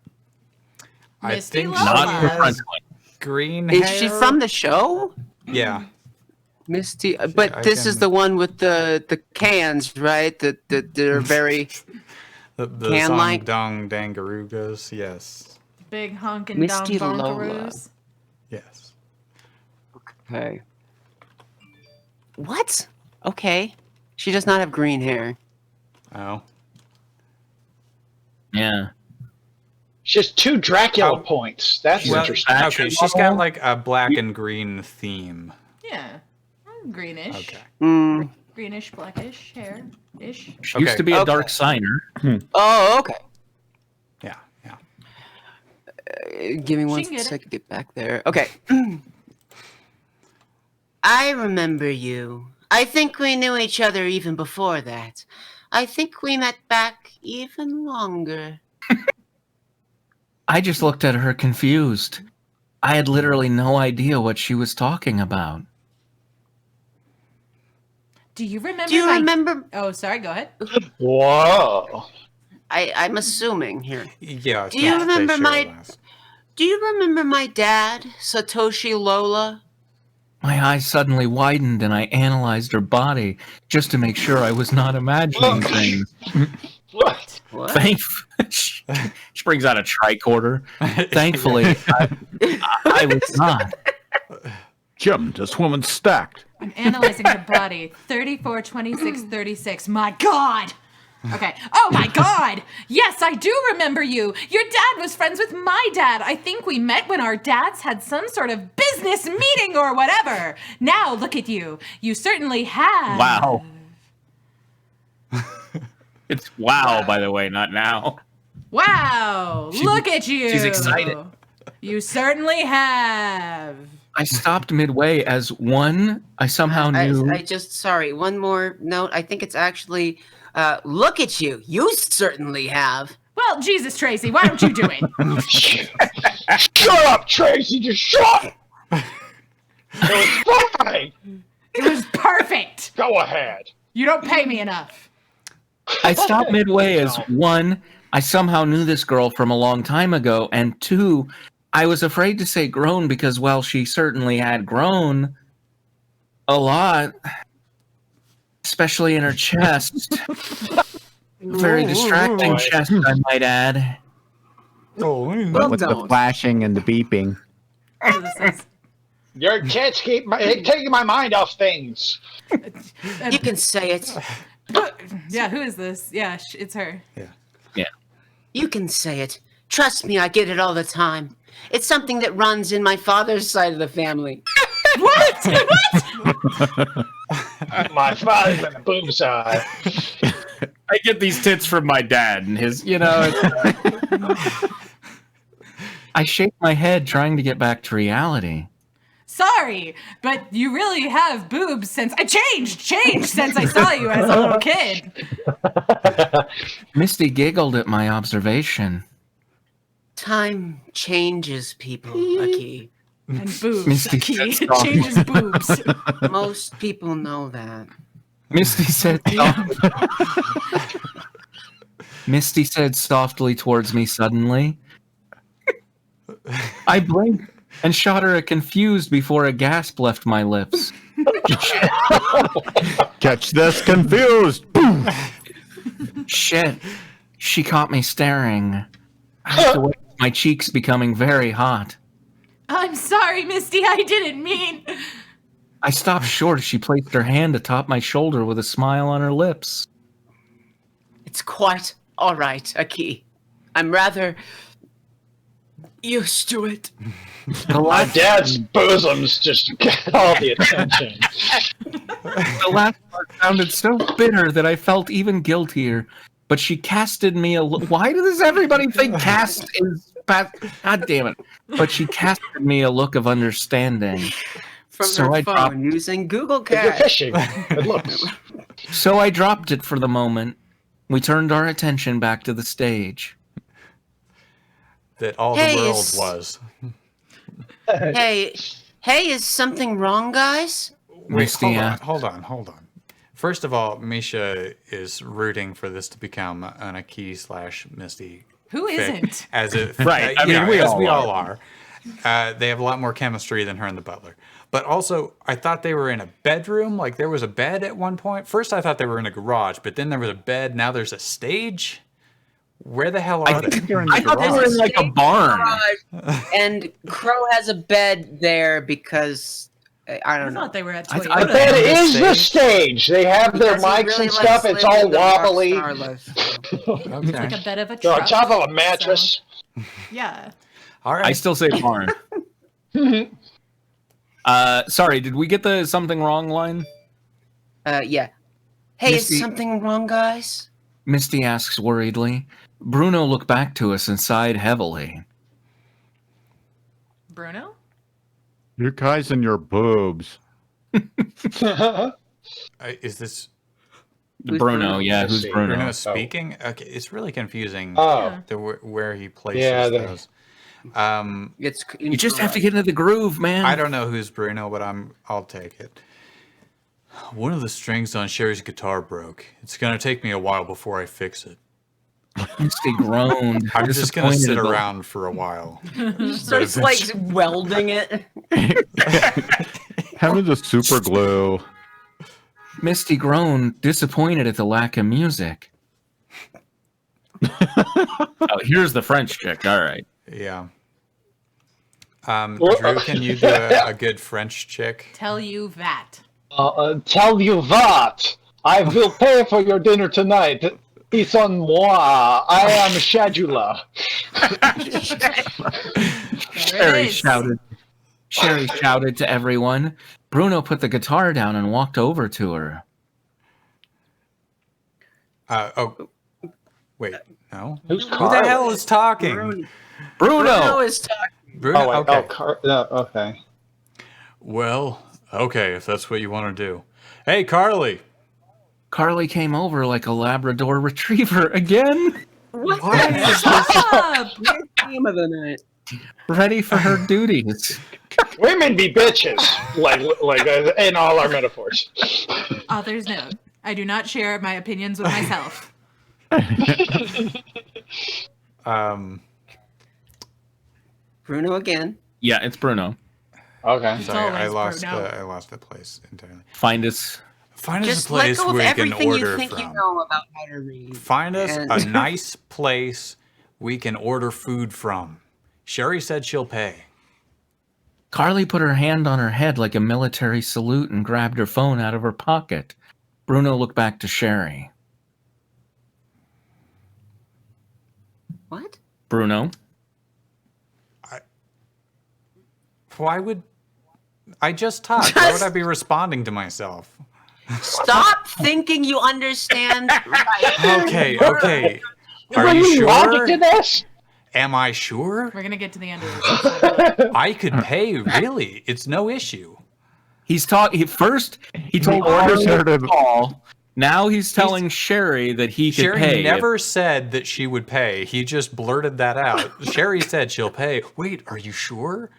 Misty I think Lola. Not the French one. green Is hair. she from the show? Yeah. Misty, but I this is can- the one with the cans, right? That are very The Can-like? Song Dong Dangarugas, yes. Big honkin' Misty dong Lola. bonkaroos. Yes. okay. What? Okay, she does not have green hair. Oh. Yeah. She has 2 Dracula Oh. points. That's Well, interesting. okay, she's got like a black and green theme. Yeah. Greenish. Okay. Mm. Greenish, blackish hair ish. She used Okay. to be a Okay. dark signer. Oh, okay. Yeah, yeah. Give me one She can get second to get back there. Okay. I remember you. I think we knew each other even before that. I think we met back even longer. I just looked at her confused. I had literally no idea what she was talking about. Do you remember? Do you remember? Oh, sorry. Go ahead. Whoa. I'm assuming here. Yeah. Do you they remember share my- last. Do you remember my dad, Satoshi Lola? My eyes suddenly widened and I analyzed her body just to make sure I was not imagining things. What? What? She brings out a tricorder. Thankfully, I was not. Jim, this woman's stacked. I'm analyzing her body. 34, 26, 36. My God. Okay. Oh my God. Yes, I do remember you. Your dad was friends with my dad. I think we met when our dads had some sort of business meeting or whatever. Now look at you. You certainly have. Wow. It's wow, by the way, not now. Wow. Look at you. she's excited. You certainly have. I stopped midway as one, I somehow knew. I just, sorry, one more note. I think it's actually, look at you. You certainly have. Well, Jesus, Tracy, why don't you do it? Shut up, Tracy. Just shut up. It was fine. It was perfect. Go ahead. You don't pay me enough. I stopped midway as one, I somehow knew this girl from a long time ago, and two, I was afraid to say grown because, well, she certainly had grown a lot, especially in her chest. Very distracting chest, I might add. But with the flashing and the beeping. Your kids keep taking my mind off things. You can say it. Yeah, who is this? Yeah, it's her. Yeah. You can say it. Trust me, I get it all the time. It's something that runs in my father's side of the family. What? My father's in the boob side. I get these tits from my dad and his, I shake my head trying to get back to reality. Sorry, but you really have boobs since I changed since I saw you as a little kid. Misty giggled at my observation. Time changes people, Aki. And boobs, Misty Aki. said It softly. changes boobs. Most people know that. Misty said Misty said softly towards me suddenly. I blinked and shot her a confused before a gasp left my lips. Catch this confused. Boom. Shit. She caught me staring. I have to wait, my cheeks becoming very hot. I'm sorry, Misty. I didn't mean. I stopped short as she placed her hand atop my shoulder with a smile on her lips. It's quite all right, Aki. I'm rather used to it. My dad's bosoms just get all the attention. The last part sounded so bitter that I felt even guiltier. But she casted me a look. Why does everybody think cast is bad? God damn it. But she casted me a look of understanding. From So her I phone dropped- using Google You're Cash. fishing. It looks. So I dropped it for the moment. We turned our attention back to the stage. That all Hey, the world is- was. Hey, is something wrong, guys? Wait, Misty, hold on. First of all, Misha is rooting for this to become an Aki/Misty. Who fic, isn't? As it, Right, I you mean, know, we as all we are. all are. They have a lot more chemistry than her and the butler. But also, I thought they were in a bedroom. Like, there was a bed at one point. First, I thought they were in a garage, but then there was a bed. Now there's a stage. Where the hell are they? I thought they were in like a barn. And Crow has a bed there because I I don't know. thought they were at I- Toyota. I The bed the is the stage. stage. They have their Because he mics really and likes stuff. It's living all the rock wobbly. star life. It's like a bed of a On truck. top of a mattress. so, yeah. All right. I still say barn. Sorry, did we get the something wrong line? Yeah. Hey, Misty- is something wrong, guys? Misty asks worriedly. Bruno looked back to us and sighed heavily. Bruno? You guys and your boobs. Is this Who's Bruno, Bruno? yeah, Let's who's see. Bruno? Bruno speaking? Okay, it's really confusing. Oh. Where he places Yeah, those. It's You just have to get into the groove, man. I don't know who's Bruno, but I'll take it. One of the strings on Sherry's guitar broke. It's gonna take me a while before I fix it. Misty groaned. I'm just gonna sit disappointed. around for a while. starts like welding it. Having the super glue. Misty groaned, disappointed at the lack of music. Oh, here's the French chick. All right. Yeah. Drew, can you do a good French chick? Tell you that. Tell you what, I will pay for your dinner tonight. It's on moi. I am Shadula. Sherry shouted to everyone. Bruno put the guitar down and walked over to her. Wait, no. Who's Who the hell is talking? Bruno Bruno! is talking. Bruno. Oh, wait, Okay. okay. Well, okay, if that's what you want to do. Hey, Carly. Carly came over like a Labrador retriever again, What Stop! the theme of the night? ready for her duties. Women be bitches, like in all our metaphors. Author's note. I do not share my opinions with myself. Bruno again. Yeah, it's Bruno. Okay. Sorry, I always lost the place entirely. Find us. Find us Just a let place go of we can everything you order think from. you know about how to read. Find us And- a nice place we can order food from. Sherry said she'll pay. Carly put her hand on her head like a military salute and grabbed her phone out of her pocket. Bruno looked back to Sherry. What? Bruno? Why would I just talk? Why would I be responding to myself? Stop thinking you understand. Right. Okay. Are Bring you any logic sure? to this? Am I sure? We're gonna get to the end of this. I could pay, really. It's no issue. He told orders her to call. Now he's telling Sherry that he could Sherry pay. never said that she would pay. He just blurted that out. Sherry said she'll pay. Wait, are you sure?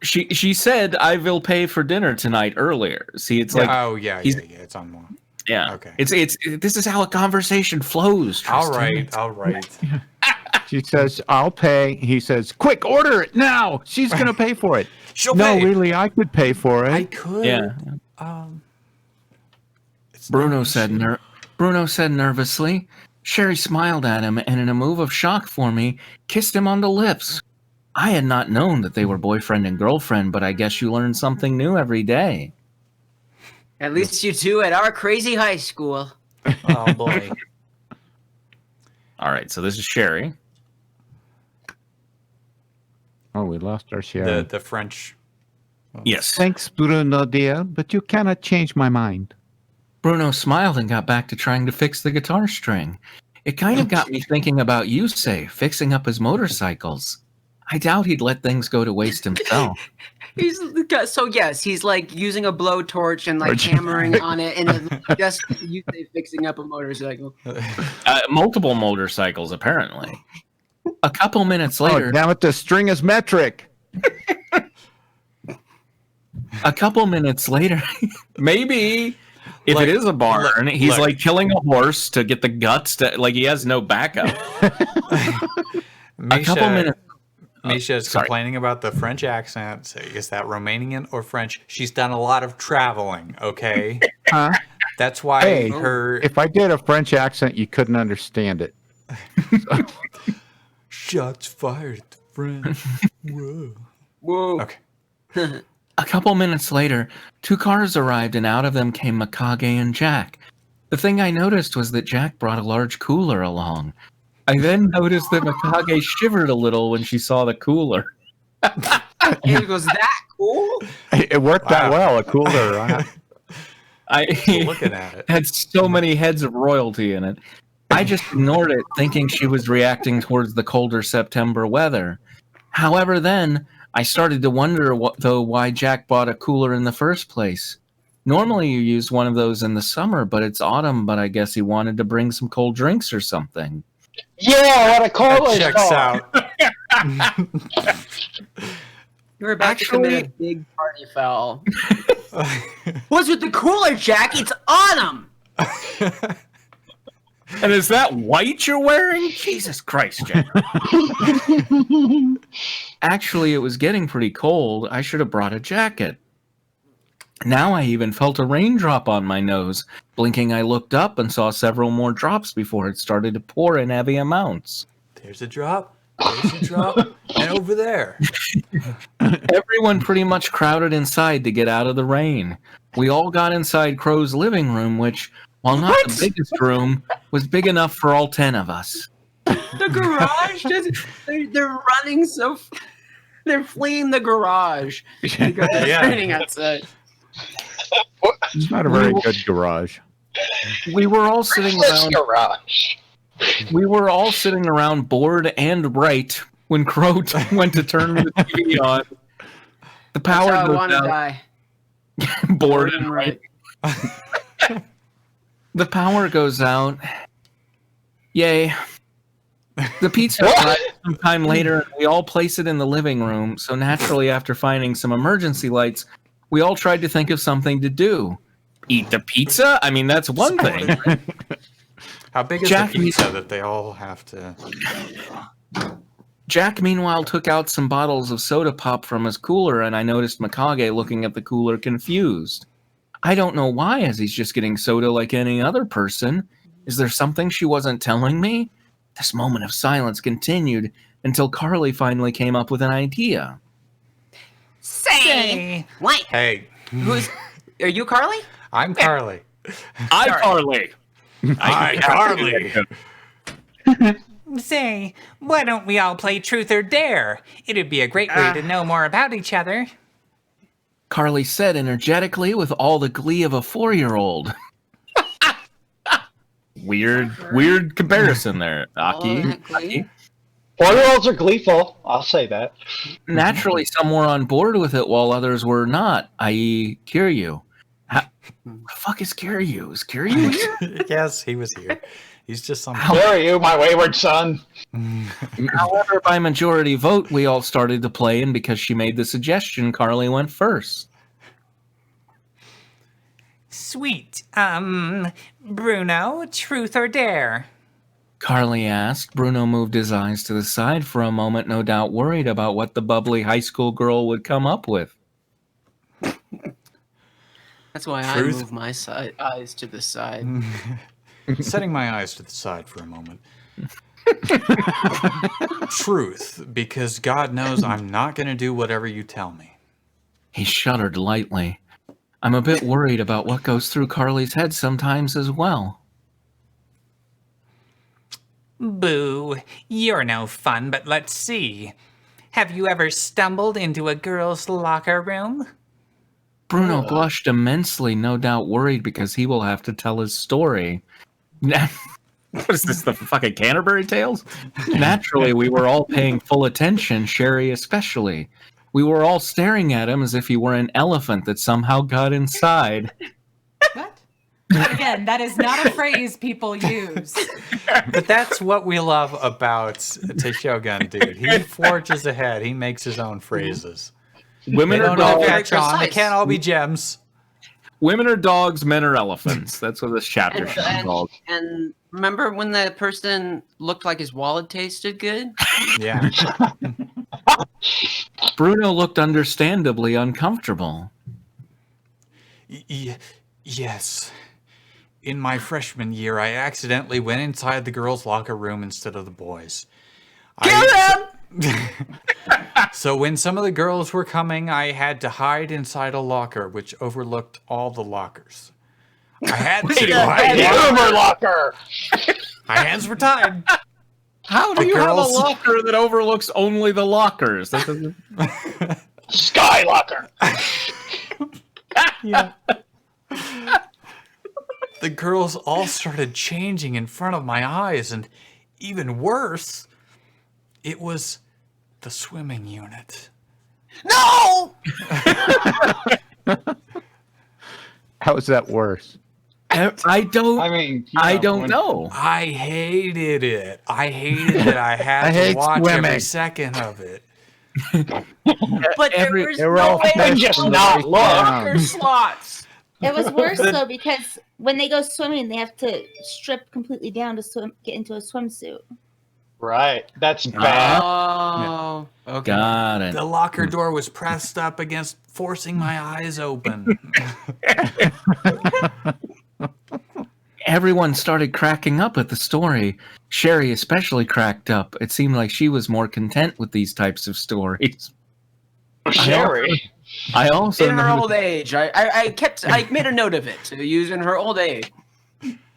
She said, I will pay for dinner tonight earlier. See, it's like... Oh, yeah, it's on one. Yeah. Okay. This is how a conversation flows, Tristan. All right. She says, I'll pay. He says, quick, order it now. She's going to pay for it. She'll no, pay. really, I could pay for it. I could. Yeah. Bruno said nervously. Sherry smiled at him and in a move of shock for me, kissed him on the lips. I had not known that they were boyfriend and girlfriend, but I guess you learn something new every day. At least you two at our crazy high school. Oh, boy. All right, so this is Sherry. Oh, we lost our share. The French. Yes. Thanks, Bruno, dear, but you cannot change my mind. Bruno smiled and got back to trying to fix the guitar string. It kind of got me thinking about Yusei fixing up his motorcycles. I doubt he'd let things go to waste himself. He's like using a blowtorch and like hammering on it, and then just you say fixing up a motorcycle. Multiple motorcycles, apparently. A couple minutes later... Oh, damn it, the string is metric. A couple minutes later, maybe if it is a barn, he's like killing a horse to get the guts to, like, he has no backup. A couple minutes. Misha is complaining about the French accent. So is that Romanian or French? She's done a lot of traveling, okay? Huh? That's why if I did a French accent, you couldn't understand it. Shots fired at the French. Whoa. Okay. A couple minutes later, 2 cars arrived and out of them came Mikage and Jack. The thing I noticed was that Jack brought a large cooler along. I then noticed that Mikage shivered a little when she saw the cooler. It was that cool? It worked out well, a cooler. Looking at it. Had so many heads of royalty in it. I just ignored it, thinking she was reacting towards the colder September weather. However, then, I started to wonder, why Jack bought a cooler in the first place. Normally you use one of those in the summer, but it's autumn, but I guess he wanted to bring some cold drinks or something. Yeah, what a cooler Checks out. You're about to commit a big party foul. What's with the cooler, Jack? It's autumn! And is that white you're wearing? Jesus Christ, Jack. Actually, it was getting pretty cold. I should have brought a jacket. Now I even felt a raindrop on my nose. Blinking, I looked up and saw several more drops before it started to pour in heavy amounts. There's a drop. There's a drop. And over there. Everyone pretty much crowded inside to get out of the rain. We all got inside Crow's living room, which, while not the biggest room, was big enough for all 10 of us. The garage? They're running so... They're fleeing the garage. Because it's raining outside. It's not a very good garage. We were all sitting around. We were all sitting around, bored and bright, when Crow went to turn the TV on. The power That's how I goes want to out. die. Bored and bright. The power goes out. Yay. The pizza arrived sometime later, and we all place it in the living room. So naturally, after finding some emergency lights, we all tried to think of something to do. Eat the pizza? I mean, that's one thing. How big is the pizza that they all have to... Jack, meanwhile, took out some bottles of soda pop from his cooler, and I noticed Mikage looking at the cooler confused. I don't know why, as he's just getting soda like any other person. Is there something she wasn't telling me? This moment of silence continued until Carly finally came up with an idea. Say, wait, Hey, are you Carly? I'm Carly. I'm Carly. I'm Carly. Say, why don't we all play Truth or Dare? It'd be a great way to know more about each other. Carly said energetically with all the glee of a 4-year-old. Weird comparison there, Aki. 4-year-olds are gleeful. I'll say that. Naturally, some were on board with it while others were not, i.e. Kiryu. What the fuck is Kiryu? Is Kiryu here? Yes, he was here. He's just some. Where are you, my wayward son? However, by majority vote, we all started to play, and because she made the suggestion, Carly went first. Sweet. Bruno, Truth or Dare? Carly asked. Bruno moved his eyes to the side for a moment, no doubt worried about what the bubbly high school girl would come up with. That's why Truth? I move my eyes to the side. Setting my eyes to the side for a moment. Truth, because God knows I'm not going to do whatever you tell me. He shuddered lightly. I'm a bit worried about what goes through Carly's head sometimes as well. Boo, you're no fun, but let's see. Have you ever stumbled into a girl's locker room? Bruno blushed immensely, no doubt worried because he will have to tell his story. What is this, the fucking Canterbury Tales? Naturally, we were all paying full attention, Sherry especially. We were all staring at him as if he were an elephant that somehow got inside. What? Again, that is not a phrase people use. But that's what we love about Taishogun, dude. He forges ahead. He makes his own phrases. Women They are don't all dogs. catch on. They can't all be gems. Women are dogs, men are elephants. That's what this chapter And, should be called. and remember when the person looked like his wallet tasted good? Yeah. Bruno looked understandably uncomfortable. Yes. In my freshman year, I accidentally went inside the girls' locker room instead of the boys. So when some of the girls were coming, I had to hide inside a locker which overlooked all the lockers. I had to. Locker. My hands were tied. How do The you have a girls- locker that overlooks only the lockers? That doesn't... Sky Locker. Yeah. The girls all started changing in front of my eyes, and even worse, it was the swimming unit. No! How is that worse? I don't. I mean, I don't know. I hated it. I hated that I had I to hate watch every swimming. second of it. But Every- there was they were no all way Then to just go not to look. locker slots. It was worse though because when they go swimming, they have to strip completely down to get into a swimsuit. Right. That's bad. Oh, okay. Got it. The locker door was pressed up against forcing my eyes open. Everyone started cracking up at the story. Sherry especially cracked up. It seemed like she was more content with these types of stories. Sherry. I also In her noticed, old age, I made a note of it to use in her old age.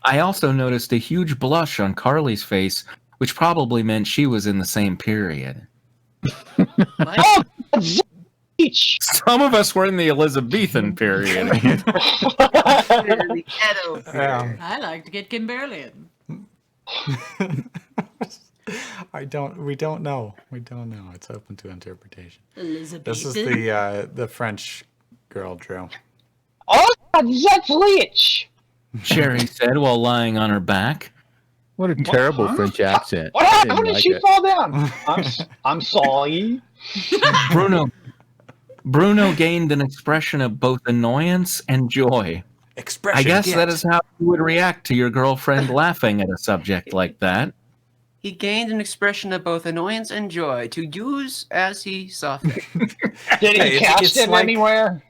I also noticed a huge blush on Carly's face, which probably meant she was in the same period. Oh, Zeech. Some of us were in the Elizabethan period. The Edo period. I like to get Kimberlian. We don't know. We don't know. It's open to interpretation. Elizabeth. This is the French girl, Drew. Oh, that's Leech. Sherry said while lying on her back. What a terrible French accent. What I happened? didn't How did like she it. fall down? I'm sorry. Bruno gained an expression of both annoyance and joy. Expression. I guess get. that is how you would react to your girlfriend laughing at a subject like that. He gained an expression of both annoyance and joy to use as he saw fit. Did he cast it's it like- anywhere?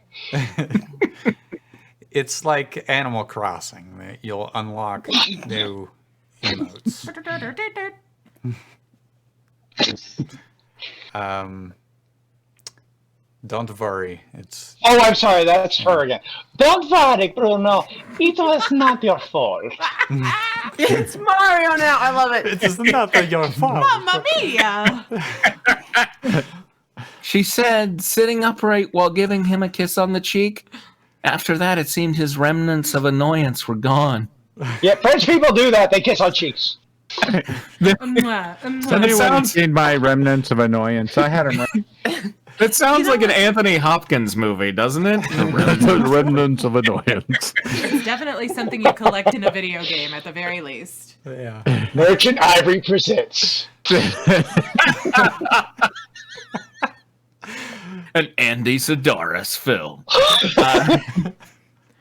It's like Animal Crossing. That you'll unlock new emotes. Don't worry. It's Oh, I'm sorry. That's her again. Don't worry, Bruno. It was not your fault. It's Mario now. I love it. it is not your fault. Mamma mia! She said, sitting upright while giving him a kiss on the cheek. After that, it seemed his remnants of annoyance were gone. Yeah, French people do that. They kiss on cheeks. Has anyone seen my remnants of annoyance? I had them. It sounds like an Anthony Hopkins movie, doesn't it? The remnants of annoyance. It's definitely something you collect in a video game at the very least. Yeah. Merchant Ivory presents. An Andy Sidaris film.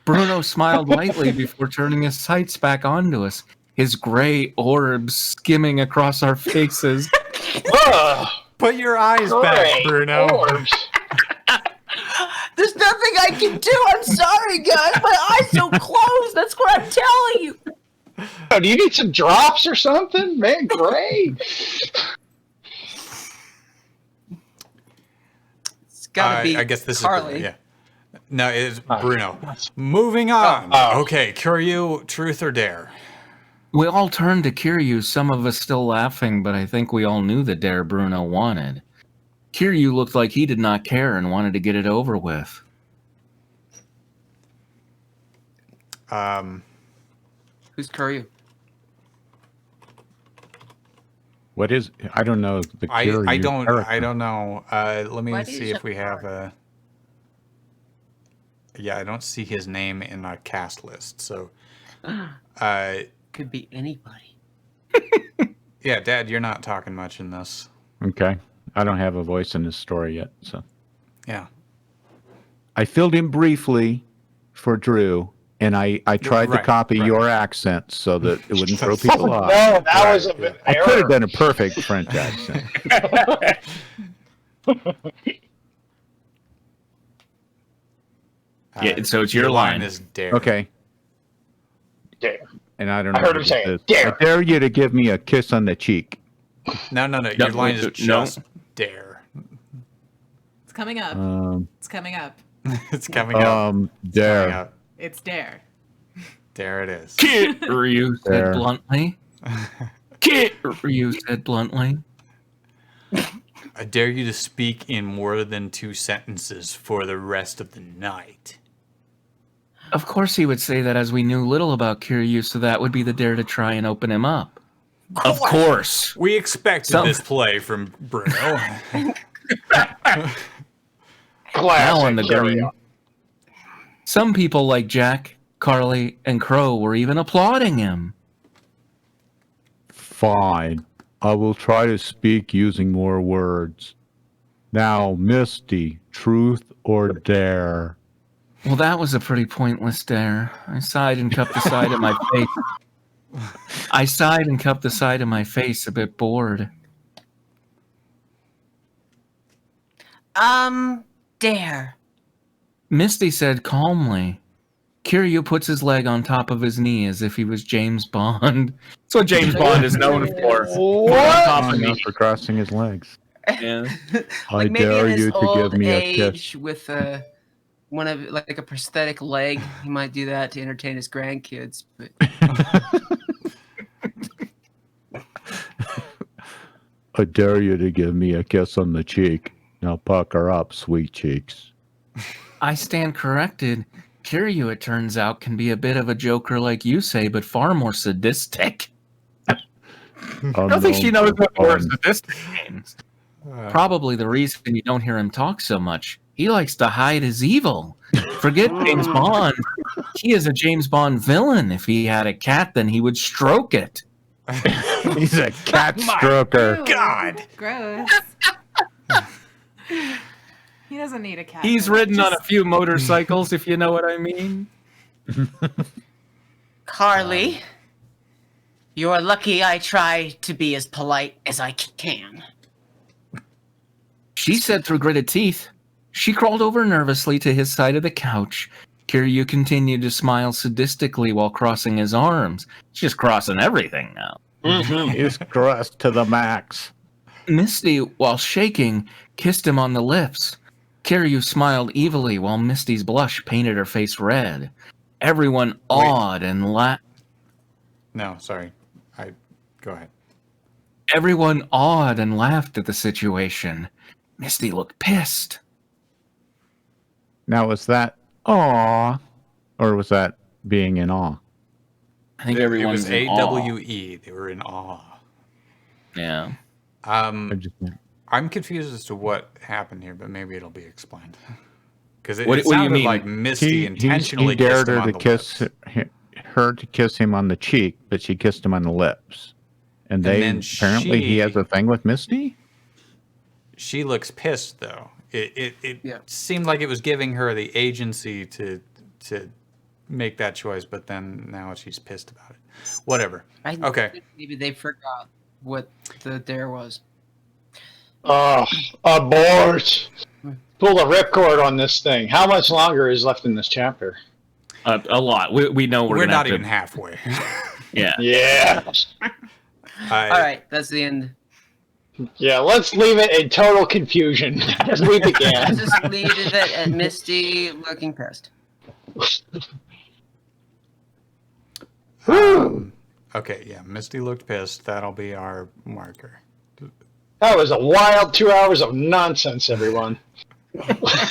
Bruno smiled lightly before turning his sights back onto us, his gray orbs skimming across our faces. Put your eyes back, Bruno. There's nothing I can do. I'm sorry, guys. My eyes don't close. That's what I'm telling you. Oh, do you need some drops or something? Man, great. It's gotta be I guess this Carly. is yeah. No, it's Bruno. Moving on. Okay, Kiryu, truth or dare? We all turned to Kiryu, some of us still laughing, but I think we all knew the dare Bruno wanted. Kiryu looked like he did not care and wanted to get it over with. Who's Kiryu? What is? I don't know. The I don't character. know. Let me Why do you see if shut we the have a. Yeah, I don't see his name in our cast list. So, Could be anybody. yeah, Dad, you're not talking much in this. Okay. I don't have a voice in this story yet, so Yeah. I filled in briefly for Drew, and I tried to Right, copy right. your accent so that it wouldn't throw people off. No, that was a bit I could have done a perfect French accent. Yeah, so it's your line. is dare. Okay. Dare. And I don't know. I heard what him say it it. is. Dare. I dare you to give me a kiss on the cheek. No. Your line is no. just dare. It's coming up. It's coming up. It's coming up. Coming Dare. up. It's dare. There it is. Kiryu There. said bluntly. Kiryu said bluntly. I dare you to speak in more than 2 sentences for the rest of the night. Of course he would say that, as we knew little about Kiryu, so that would be the dare to try and open him up. Of course. We expected this play from Bruno. Now on the Carry green. on. Some people like Jack, Carly, and Crow were even applauding him. Fine. I will try to speak using more words. Now, Misty, truth or dare? Well, that was a pretty pointless dare. I sighed and cupped the side of my face. A bit bored. Dare. Misty said calmly. Kiryu puts his leg on top of his knee as if he was James Bond. That's what James Bond is known for. Not for crossing his legs. Yeah. I Like maybe dare in his you to give old me a age kiss. with one of like a prosthetic leg, he might do that to entertain his grandkids. But I dare you to give me a kiss on the cheek. Now pucker up, sweet cheeks. I stand corrected. Kiryu, it turns out, can be a bit of a joker like you say, but far more sadistic. I don't think she knows what the word sadistic means. Probably the reason you don't hear him talk so much. He likes to hide his evil. Forget James Bond. He is a James Bond villain. If he had a cat, then he would stroke it. He's a cat stroker. Ew, God. Gross. He doesn't need a cat. He's for that. ridden on a few motorcycles, if you know what I mean. Carly, You're lucky I try to be as polite as I can. She said through gritted teeth. She crawled over nervously to his side of the couch. Kiryu continued to smile sadistically while crossing his arms. She's just crossing everything now. He's crossed to the max. Misty, while shaking, kissed him on the lips. Kiryu smiled evilly while Misty's blush painted her face red. Everyone awed and laughed. No, sorry. Go ahead. Everyone awed and laughed at the situation. Misty looked pissed. Now, was that awe, or was that being in awe? I think It everyone's was in awe. AWE. They were in awe. Yeah. I'm confused as to what happened here, but maybe it'll be explained. Because it What do you sounded mean? like Misty intentionally he dared kissed him her on to the kiss lips. her to kiss him on the cheek, but she kissed him on the lips. And then apparently he has a thing with Misty. She looks pissed, though. It seemed like it was giving her the agency to make that choice, but then now she's pissed about it. Whatever. Okay. Think maybe they forgot what the dare was. Abort! Pull the ripcord on this thing. How much longer is left in this chapter? A lot. We know We're gonna not have even halfway. Yeah. Yeah. All right, that's the end. Yeah, let's leave it in total confusion as we began. Let's just leave it at Misty looking pissed. Okay, yeah. Misty looked pissed. That'll be our marker. That was a wild 2 hours of nonsense, everyone.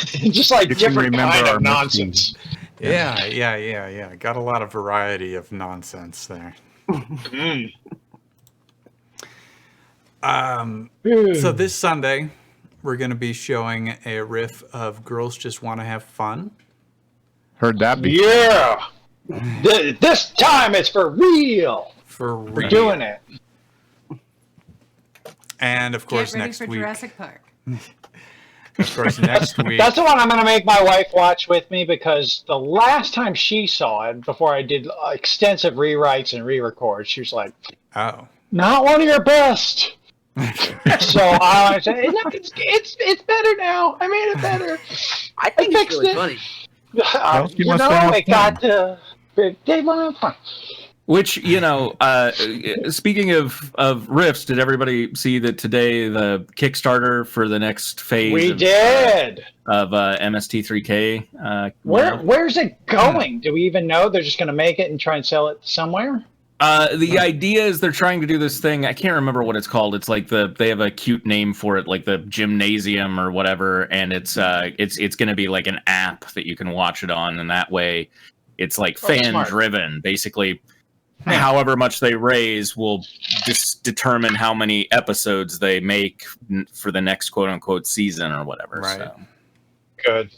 Just like different kind of nonsense. Yeah. Got a lot of variety of nonsense there. So this Sunday, we're going to be showing a riff of Girls Just Want to Have Fun. Heard that before. Yeah! This time it's for real! We're doing it. And of course, Get ready next for week. Jurassic Park. Of course, next week. That's the one I'm going to make my wife watch with me because the last time she saw it, before I did extensive rewrites and re-records, she was like, Oh. not one of your best. So I said, no, it's better now. I made it better. I think it's fixed really it. funny. You must have it got they want fun. Which, speaking of riffs, did everybody see that today the Kickstarter for the next phase We did. Of MST3K? Where's it going? Do we even know? They're just going to make it and try and sell it somewhere? The idea is they're trying to do this thing. I can't remember what it's called. It's like they have a cute name for it, like the gymnasium or whatever. And it's going to be like an app that you can watch it on, and that way, it's like fan driven. Basically, however much they raise will just determine how many episodes they make for the next quote unquote season or whatever. Right. So. Good.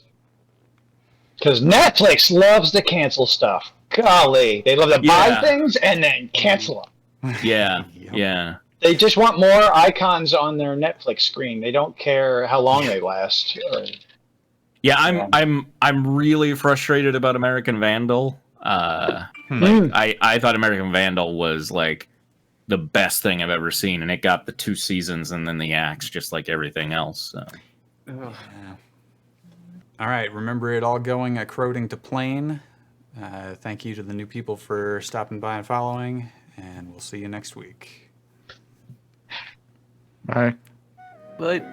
Because Netflix loves to cancel stuff. Golly, they love to buy things and then cancel them. Yeah, yeah. They just want more icons on their Netflix screen. They don't care how long they last. Yeah, I'm really frustrated about American Vandal. I thought American Vandal was like the best thing I've ever seen, and it got the 2 seasons and then the axe, just like everything else. So. Yeah. All right, remember it all going according to plan. Thank you to the new people for stopping by and following, and we'll see you next week. Bye. But